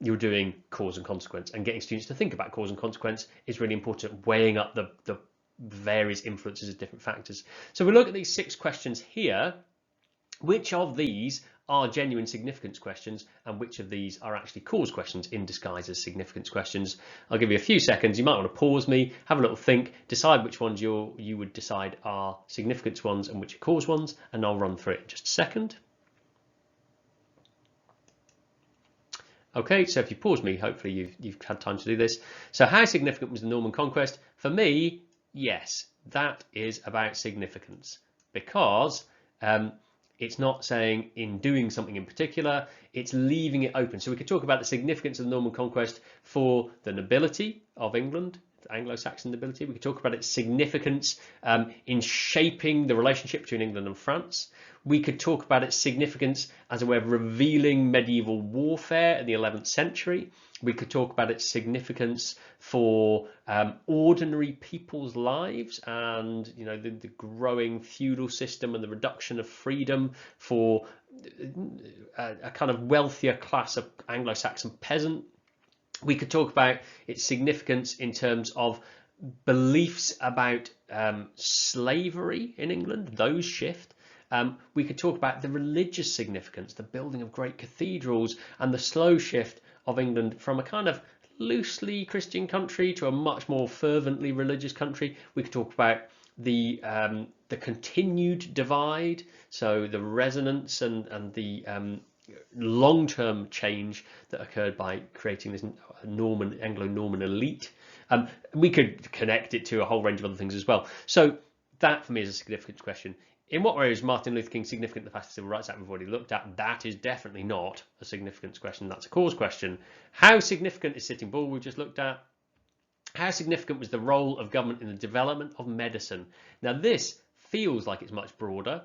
You're doing cause and consequence, and getting students to think about cause and consequence is really important, weighing up the various influences of different factors. So we look at these 6 questions here. Which of these are genuine significance questions and which of these are actually cause questions in disguise as significance questions? I'll give you a few seconds. You might want to pause me, have a little think, decide which ones you would decide are significance ones and which are cause ones, and I'll run through it in just a second. Okay, so if you pause me, hopefully you've had time to do this. So how significant was the Norman Conquest? For me, yes, that is about significance, because it's not saying in doing something in particular, it's leaving it open. So we could talk about the significance of the Norman Conquest for the nobility of England, the Anglo-Saxon nobility. We could talk about its significance in shaping the relationship between England and France. We could talk about its significance as a way of revealing medieval warfare in the 11th century. We could talk about its significance for ordinary people's lives, and the growing feudal system and the reduction of freedom for a kind of wealthier class of Anglo-Saxon peasant. We could talk about its significance in terms of beliefs about slavery in England, those shift. We could talk about the religious significance, the building of great cathedrals, and the slow shift of England from a kind of loosely Christian country to a much more fervently religious country. We could talk about the continued divide, so the resonance and the long-term change that occurred by creating this Anglo-Norman elite. We could connect it to a whole range of other things as well. So that for me is a significant question. In what way is Martin Luther King significant in the Passive Civil Rights Act we've already looked at? That is definitely not a significance question. That's a cause question. How significant is Sitting Bull we've just looked at? How significant was the role of government in the development of medicine? Now this feels like it's much broader,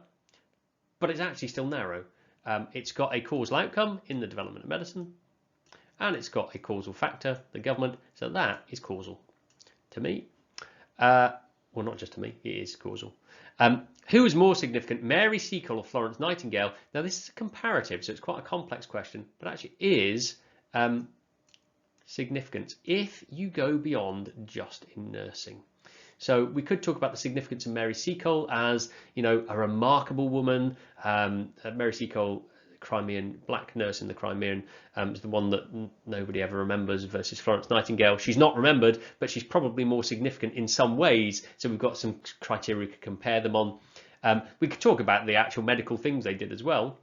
but it's actually still narrow. It's got a causal outcome in the development of medicine, and it's got a causal factor, the government, so that is causal to me. Well, not just to me, it is causal. Who is more significant, Mary Seacole or Florence Nightingale? Now this is a comparative, so it's quite a complex question, but actually is significance if you go beyond just in nursing. So we could talk about the significance of Mary Seacole as, a remarkable woman. Mary Seacole, Crimean black nurse in the Crimean, is the one that nobody ever remembers, versus Florence Nightingale. She's not remembered, but she's probably more significant in some ways. So we've got some criteria we could compare them on. We could talk about the actual medical things they did as well,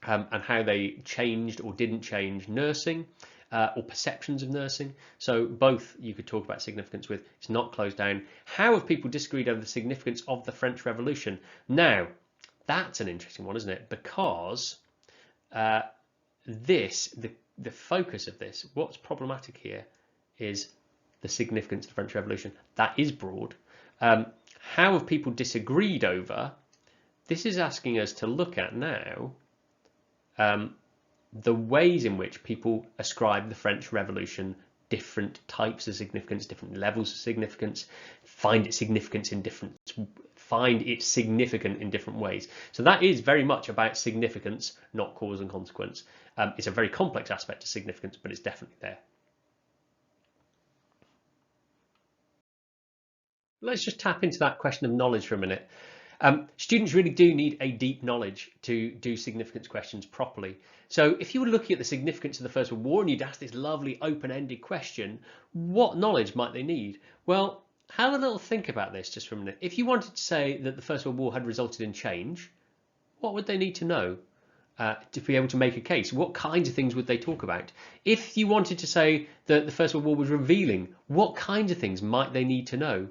and how they changed or didn't change nursing. Or perceptions of nursing. So both you could talk about significance with. It's not closed down. How have people disagreed over the significance of the French Revolution? Now, that's an interesting one, isn't it? Because the focus of this, what's problematic here is the significance of the French Revolution. That is broad. How have people disagreed over? This is asking us to look at now the ways in which people ascribe the French Revolution different types of significance, different levels of significance, find it significant in different ways. So that is very much about significance, not cause and consequence. It's a very complex aspect of significance, but it's definitely there. Let's just tap into that question of knowledge for a minute. Students really do need a deep knowledge to do significance questions properly. So if you were looking at the significance of the First World War and you'd ask this lovely open-ended question, what knowledge might they need? Well, have a little think about this just for a minute. If you wanted to say that the First World War had resulted in change, what would they need to know to be able to make a case? What kinds of things would they talk about? If you wanted to say that the First World War was revealing, what kinds of things might they need to know?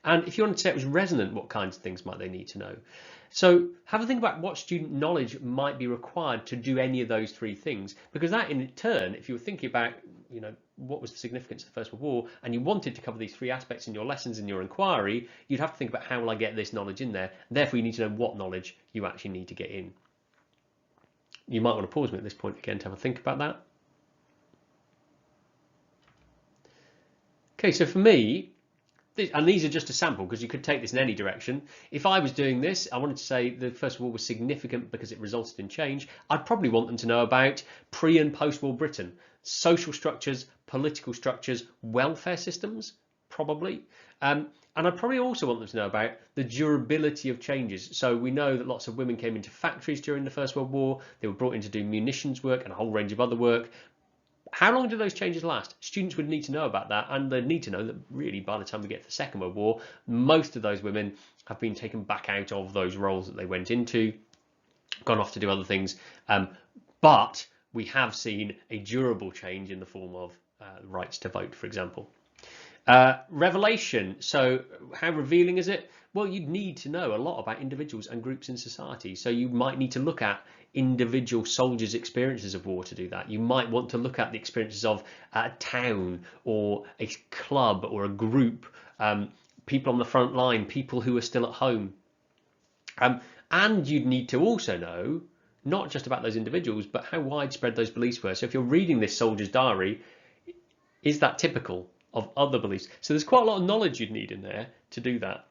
And if you wanted to say it was resonant, what kinds of things might they need to know? So have a think about what student knowledge might be required to do any of those three things, because that in turn, if you were thinking about what was the significance of the First World War, and you wanted to cover these three aspects in your lessons, in your inquiry, you'd have to think about how will I get this knowledge in there. Therefore, you need to know what knowledge you actually need to get in. You might want to pause me at this point again to have a think about that. Okay, so for me, and these are just a sample because you could take this in any direction. If I was doing this, I wanted to say the First World War was significant because it resulted in change. I'd probably want them to know about pre- and post-war Britain, social structures, political structures, welfare systems, probably. And I'd probably also want them to know about the durability of changes. So we know that lots of women came into factories during the First World War. They were brought in to do munitions work and a whole range of other work. How long do those changes last? Students would need to know about that, and they'd need to know that really by the time we get to the Second World War, most of those women have been taken back out of those roles that they went into, gone off to do other things. But we have seen a durable change in the form of rights to vote, for example. Revelation. So how revealing is it? Well, you'd need to know a lot about individuals and groups in society. So you might need to look at individual soldiers' experiences of war to do that. You might want to look at the experiences of a town or a club or a group, people on the front line, people who are still at home. And you'd need to also know not just about those individuals, but how widespread those beliefs were. So if you're reading this soldier's diary, is that typical of other beliefs? So there's quite a lot of knowledge you'd need in there to do that.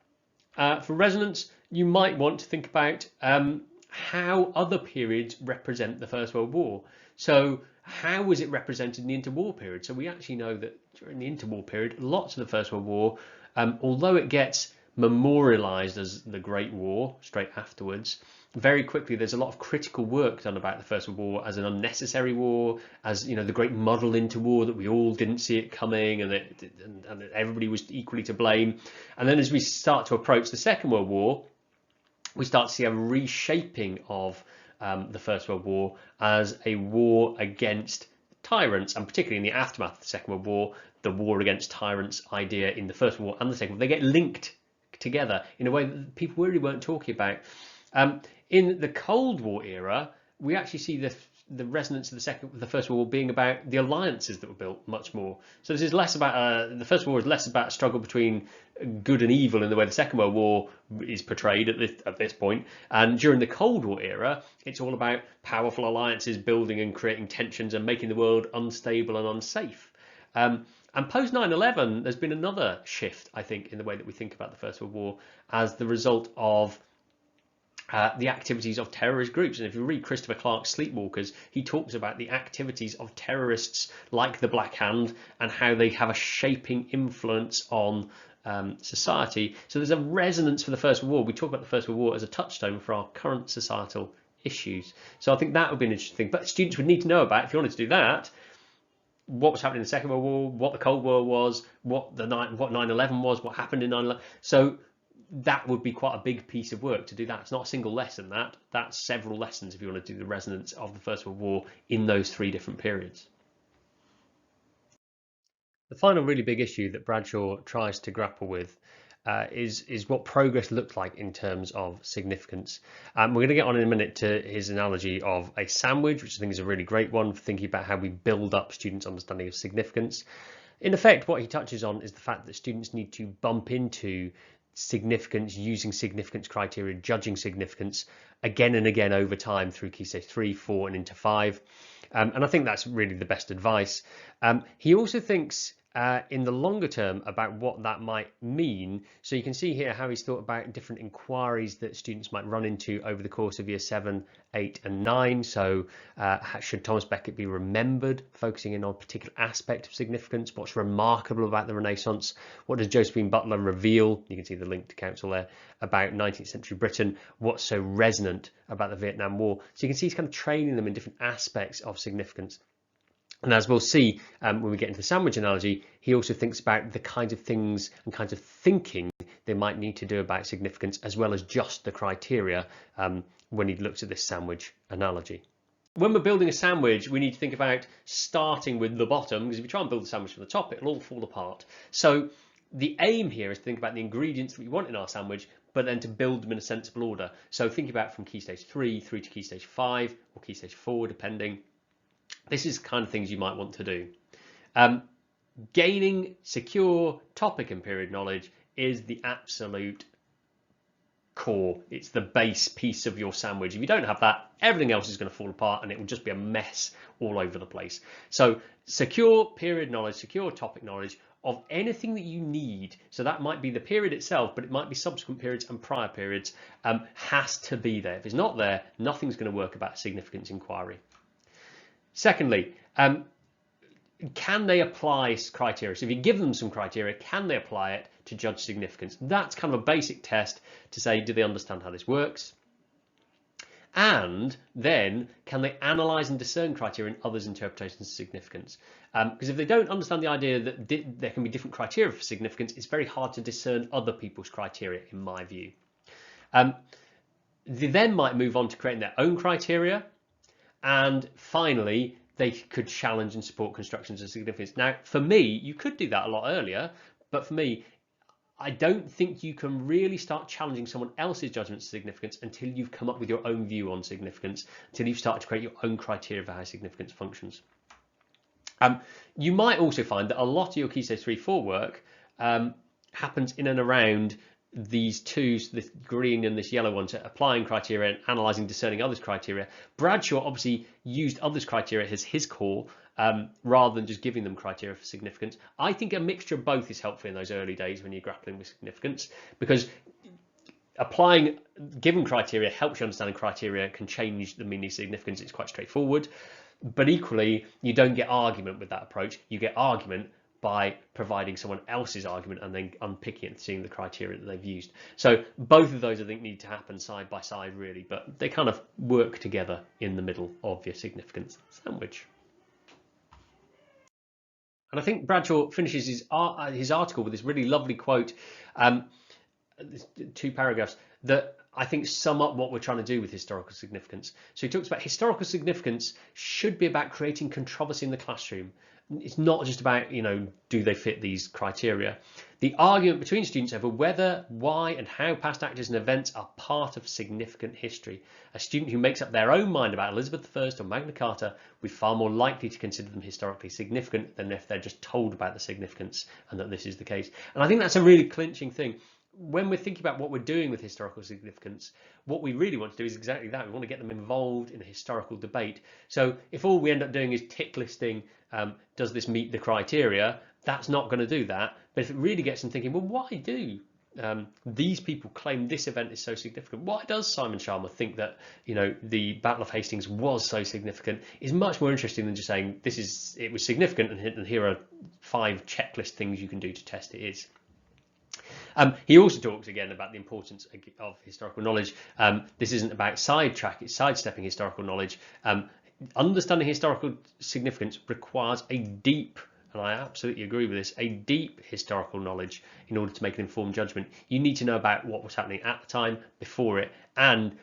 For resonance, you might want to think about how other periods represent the First World War. So how was it represented in the interwar period? So we actually know that during the interwar period, lots of the First World War, although it gets memorialized as the Great War straight afterwards, very quickly there's a lot of critical work done about the First World War as an unnecessary war, as the great muddle into war that we all didn't see it coming, and everybody was equally to blame. And then as we start to approach the Second World War, we start to see a reshaping of the First World War as a war against tyrants, and particularly in the aftermath of the Second World War, the war against tyrants idea in the First World War and the Second World War, they get linked together in a way that people really weren't talking about. In the Cold War era, we actually see the resonance of the First World War being about the alliances that were built much more. So this is less about the First World War is less about a struggle between good and evil in the way the Second World War is portrayed at this point. And during the Cold War era, it's all about powerful alliances building and creating tensions and making the world unstable and unsafe. And post 9/11, there's been another shift, I think, in the way that we think about the First World War as the result of the activities of terrorist groups. And if you read Christopher Clark's Sleepwalkers, he talks about the activities of terrorists like the Black Hand and how they have a shaping influence on society. So there's a resonance for the First World War. We talk about the First World War as a touchstone for our current societal issues. So I think that would be an interesting thing. But students would need to know about, if you wanted to do that, what was happening in the Second World War, what the Cold War was, what 9/11 was, what happened in 9/11. So that would be quite a big piece of work to do that. It's not a single lesson, that's several lessons if you want to do the resonance of the First World War in those three different periods. The final really big issue that Bradshaw tries to grapple with is what progress looked like in terms of significance. We're going to get on in a minute to his analogy of a sandwich, which I think is a really great one for thinking about how we build up students' understanding of significance. In effect, what he touches on is the fact that students need to bump into significance, using significance criteria, judging significance again and again over time through Key Stage 3, 4 and into 5. And I think that's really the best advice. He also thinks in the longer term about what that might mean. So you can see here how he's thought about different inquiries that students might run into over the course of year 7, 8 and 9. So should Thomas Becket be remembered, focusing in on a particular aspect of significance? What's remarkable about the Renaissance? What does Josephine Butler reveal? You can see the link to Counsell there about 19th century Britain. What's so resonant about the Vietnam War? So you can see he's kind of training them in different aspects of significance. And as we'll see when we get into the sandwich analogy, he also thinks about the kinds of things and kinds of thinking they might need to do about significance, as well as just the criteria when he looks at this sandwich analogy. When we're building a sandwich, we need to think about starting with the bottom, because if you try and build a sandwich from the top, it'll all fall apart. So the aim here is to think about the ingredients that we want in our sandwich, but then to build them in a sensible order. So think about from Key Stage 3 through to Key Stage 5 or Key Stage 4, depending. This is the kind of things you might want to do. gaining secure topic and period knowledge is the absolute core. It's the base piece of your sandwich. If you don't have that, everything else is going to fall apart and it will just be a mess all over the place. So secure period knowledge, secure topic knowledge of anything that you need. So that might be the period itself, but it might be subsequent periods and prior periods, has to be there. If it's not there, nothing's going to work about significance inquiry. Secondly, can they apply criteria? So if you give them some criteria, can they apply it to judge significance? That's kind of a basic test to say, do they understand how this works? And then can they analyze and discern criteria in others' interpretations of significance? Because if they don't understand the idea that there can be different criteria for significance, it's very hard to discern other people's criteria, in my view. They then might move on to creating their own criteria. And finally, they could challenge and support constructions of significance. Now, for me, you could do that a lot earlier, but for me, I don't think you can really start challenging someone else's judgment of significance until you've come up with your own view on significance, until you've started to create your own criteria for how significance functions. You might also find that a lot of your Key Stage 3-4 work happens in and around these two, this green and this yellow one, so applying criteria and analysing, discerning others' criteria. Bradshaw obviously used others' criteria as his core, rather than just giving them criteria for significance. I think a mixture of both is helpful in those early days when you're grappling with significance, because applying given criteria helps you understand criteria can change the meaning of significance. It's quite straightforward, but equally you don't get argument with that approach. You get argument by providing someone else's argument and then unpicking it and seeing the criteria that they've used. So both of those, I think, need to happen side by side, really, but they kind of work together in the middle of your significance sandwich. And I think Bradshaw finishes his article with this really lovely quote, 2 paragraphs, that I think sum up what we're trying to do with historical significance. So he talks about historical significance should be about creating controversy in the classroom. It's not just about, do they fit these criteria? The argument between students over whether, why, and how past actors and events are part of significant history. A student who makes up their own mind about Elizabeth I or Magna Carta will be far more likely to consider them historically significant than if they're just told about the significance and that this is the case. And I think that's a really clinching thing. When we're thinking about what we're doing with historical significance, what we really want to do is exactly that. We want to get them involved in a historical debate. So if all we end up doing is tick listing, does this meet the criteria, that's not going to do that. But if it really gets them thinking, well, why do these people claim this event is so significant? Why does Simon Sharma think that the Battle of Hastings was so significant? Is much more interesting than just saying it was significant and here are 5 checklist things you can do to test it is. He also talks again about the importance of historical knowledge. This isn't about sidestepping historical knowledge. Understanding historical significance requires a deep, and I absolutely agree with this, a deep historical knowledge in order to make an informed judgment. You need to know about what was happening at the time, before it, and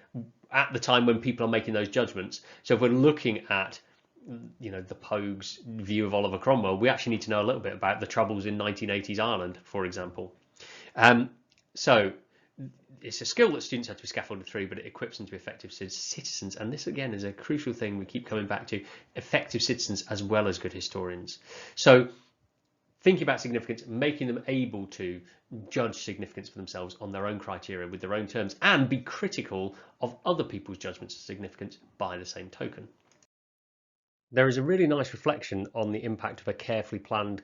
at the time when people are making those judgments. So if we're looking at the Pogue's view of Oliver Cromwell, we actually need to know a little bit about the troubles in 1980s Ireland, for example. So it's a skill that students have to be scaffolded through, but it equips them to be effective citizens. And this, again, is a crucial thing we keep coming back to: effective citizens as well as good historians. So thinking about significance, making them able to judge significance for themselves on their own criteria with their own terms, and be critical of other people's judgments of significance by the same token. There is a really nice reflection on the impact of a carefully planned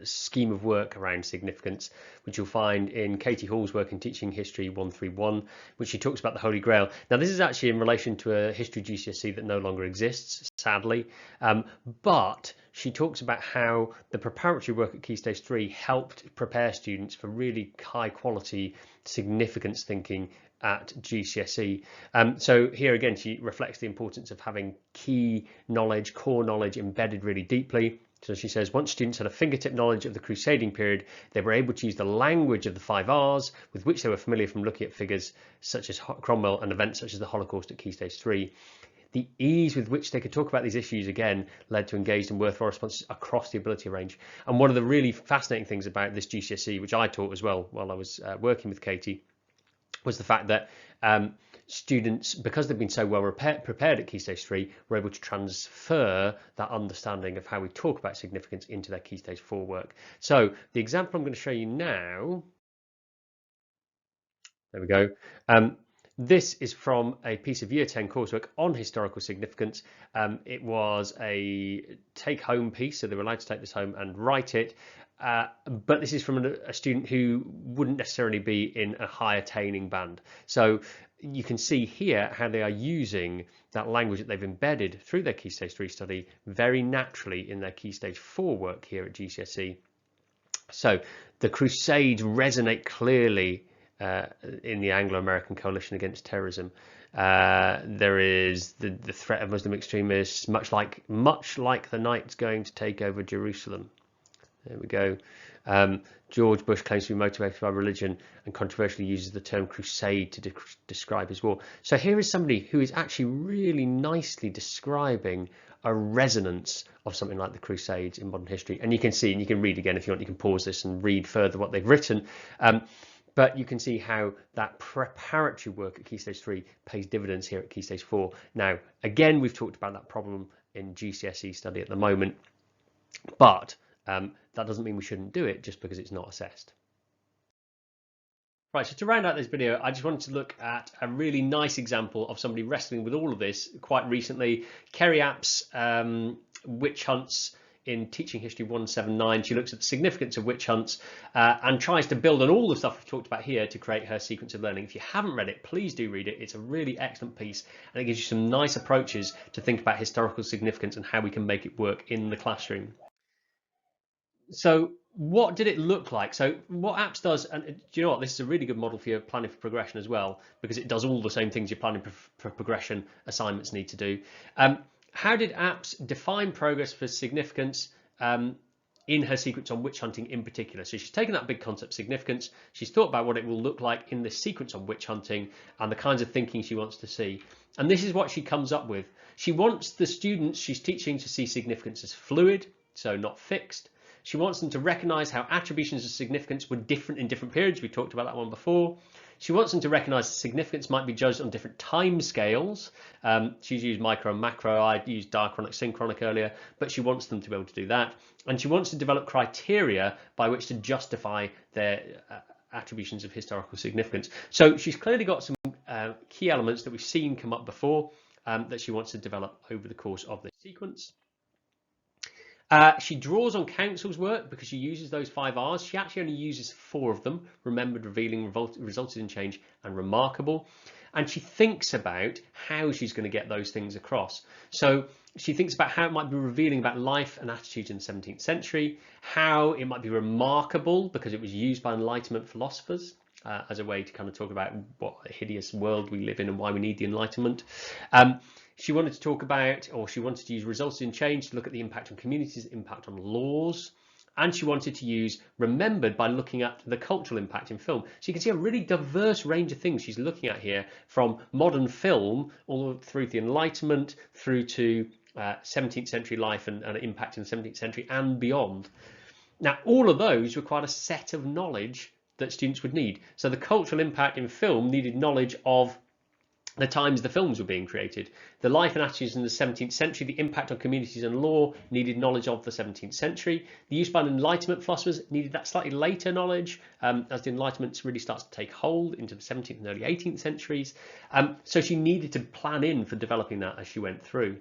scheme of work around significance, which you'll find in Katie Hall's work in Teaching History 131, which she talks about the Holy Grail. Now, this is actually in relation to a history GCSE that no longer exists, sadly, but she talks about how the preparatory work at Key Stage 3 helped prepare students for really high quality significance thinking at GCSE. So here again, she reflects the importance of having key knowledge, core knowledge embedded really deeply. So she says, once students had a fingertip knowledge of the crusading period, they were able to use the language of the 5 R's with which they were familiar from looking at figures such as Cromwell and events such as the Holocaust at Key Stage 3. The ease with which they could talk about these issues, again, led to engaged and worthwhile responses across the ability range. And one of the really fascinating things about this GCSE, which I taught as well while I was working with Katie, was the fact that students, because they've been so well prepared at Key Stage 3, were able to transfer that understanding of how we talk about significance into their Key Stage 4 work. So the example I'm going to show you now, there we go. This is from a piece of Year 10 coursework on historical significance. It was a take-home piece, so they were allowed to take this home and write it. But this is from a student who wouldn't necessarily be in a high attaining band. So you can see here how they are using that language that they've embedded through their Key Stage 3 study very naturally in their Key Stage 4 work here at GCSE. So the Crusades resonate clearly in the Anglo-American coalition against terrorism. There is the threat of Muslim extremists, much like the Knights going to take over Jerusalem. There we go. George Bush claims to be motivated by religion and controversially uses the term crusade to describe his war. So here is somebody who is actually really nicely describing a resonance of something like the Crusades in modern history. And you can see, and you can read again if you want, you can pause this and read further what they've written. But you can see how that preparatory work at Key Stage 3 pays dividends here at Key Stage 4. Now, again, we've talked about that problem in GCSE study at the moment, but that doesn't mean we shouldn't do it just because it's not assessed. Right, so to round out this video, I just wanted to look at a really nice example of somebody wrestling with all of this quite recently. Kerry App's witch hunts in Teaching History 179. She looks at the significance of witch hunts and tries to build on all the stuff we've talked about here to create her sequence of learning. If you haven't read it, please do read it. It's a really excellent piece and it gives you some nice approaches to think about historical significance and how we can make it work in the classroom. So what did it look like? So what APPS does, and do you know what, this is a really good model for your planning for progression as well, because it does all the same things your planning for progression assignments need to do. How did APPS define progress for significance in her sequence on witch hunting in particular? So she's taken that big concept significance, she's thought about what it will look like in this sequence on witch hunting and the kinds of thinking she wants to see. And this is what she comes up with. She wants the students she's teaching to see significance as fluid, so not fixed. She wants them to recognize how attributions of significance were different in different periods. We talked about that one before. She wants them to recognize that significance might be judged on different time scales. She's used micro and macro. I used diachronic, synchronic earlier, but she wants them to be able to do that. And she wants to develop criteria by which to justify their attributions of historical significance. So she's clearly got some key elements that we've seen come up before that she wants to develop over the course of this sequence. She draws on Counsell's work because she uses those 5 R's. She actually only uses 4 of them: remembered, revealing, resulted in change, and remarkable. And she thinks about how she's going to get those things across. So she thinks about how it might be revealing about life and attitudes in the 17th century, how it might be remarkable because it was used by Enlightenment philosophers as a way to kind of talk about what a hideous world we live in and why we need the Enlightenment. She wanted to talk about, or she wanted to use results in change to look at the impact on communities, impact on laws, and she wanted to use remembered by looking at the cultural impact in film. So you can see a really diverse range of things she's looking at here, from modern film all through the Enlightenment through to 17th century life and impact in the 17th century and beyond. Now, all of those required a set of knowledge that students would need. So the cultural impact in film needed knowledge of the times the films were being created. The life and attitudes in the 17th century, the impact on communities and law, needed knowledge of the 17th century. The use by Enlightenment philosophers needed that slightly later knowledge as the Enlightenment really starts to take hold into the 17th and early 18th centuries. So she needed to plan in for developing that as she went through.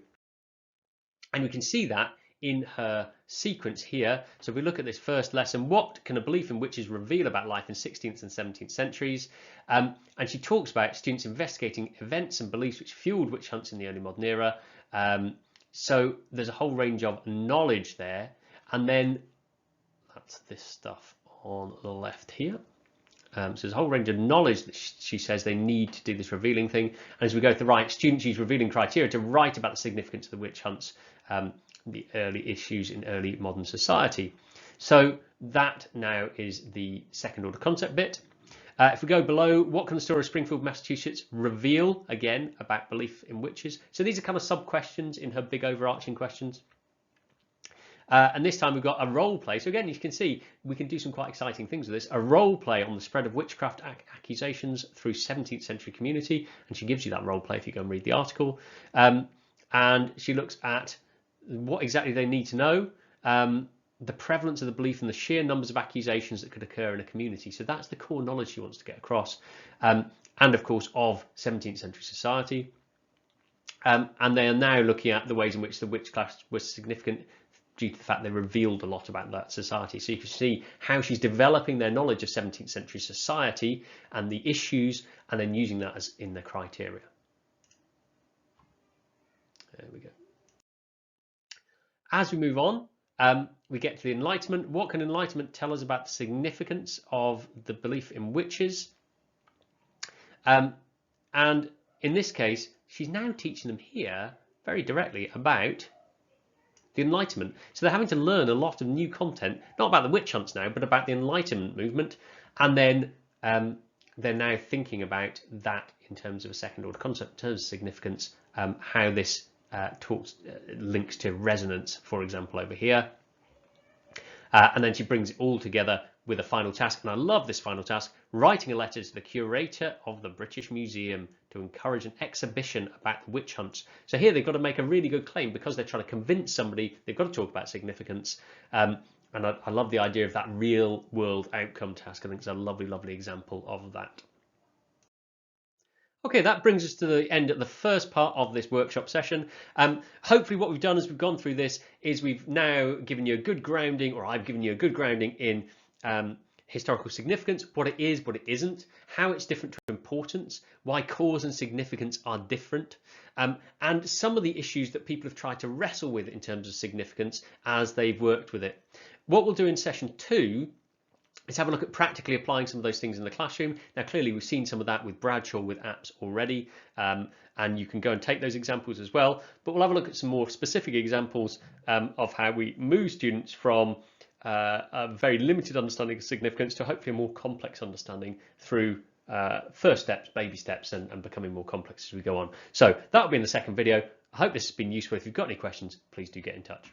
And we can see that in her sequence here. So if we look at this first lesson, what can a belief in witches reveal about life in 16th and 17th centuries? And she talks about students investigating events and beliefs which fueled witch hunts in the early modern era. So there's a whole range of knowledge there. And then that's this stuff on the left here. So there's a whole range of knowledge that she says they need to do this revealing thing. And as we go to the right, students use revealing criteria to write about the significance of the witch hunts, the early issues in early modern society. So that now is the second order concept bit. If we go below, what can the story of Springfield, Massachusetts reveal, again, about belief in witches? So these are kind of sub-questions in her big overarching questions. And this time we've got a role play. So again, you can see we can do some quite exciting things with this. A role play on the spread of witchcraft accusations through 17th century community. And she gives you that role play if you go and read the article. And she looks at what exactly they need to know, the prevalence of the belief and the sheer numbers of accusations that could occur in a community. So that's the core knowledge she wants to get across. And of course of 17th century society. And they are now looking at the ways in which the witchcraft was significant due to the fact they revealed a lot about that society. So you can see how she's developing their knowledge of 17th century society and the issues, and then using that as in the criteria. There we go. As we move on, we get to the Enlightenment. What can Enlightenment tell us about the significance of the belief in witches? And in this case, she's now teaching them here very directly about the Enlightenment. So they're having to learn a lot of new content, not about the witch hunts now, but about the Enlightenment movement. And then they're now thinking about that in terms of a second order concept, in terms of significance, how this links to resonance, for example, over here. And then she brings it all together with a final task. And I love this final task, writing a letter to the curator of the British Museum to encourage an exhibition about the witch hunts. So here they've got to make a really good claim because they're trying to convince somebody. They've got to talk about significance. And I love the idea of that real world outcome task. I think it's a lovely, lovely example of that. Okay, that brings us to the end of the first part of this workshop session. Hopefully what we've done as we've gone through this is we've now given you a good grounding, or I've given you a good grounding in historical significance, what it is, what it isn't, how it's different to importance, why cause and significance are different, and some of the issues that people have tried to wrestle with in terms of significance as they've worked with it. What we'll do in session 2 is have a look at practically applying some of those things in the classroom. Now, clearly, we've seen some of that with Bradshaw with apps already, and you can go and take those examples as well. But we'll have a look at some more specific examples of how we move students from a very limited understanding of significance to hopefully a more complex understanding through first steps, baby steps, and becoming more complex as we go on. So that'll be in the second video. I hope this has been useful. If you've got any questions, please do get in touch.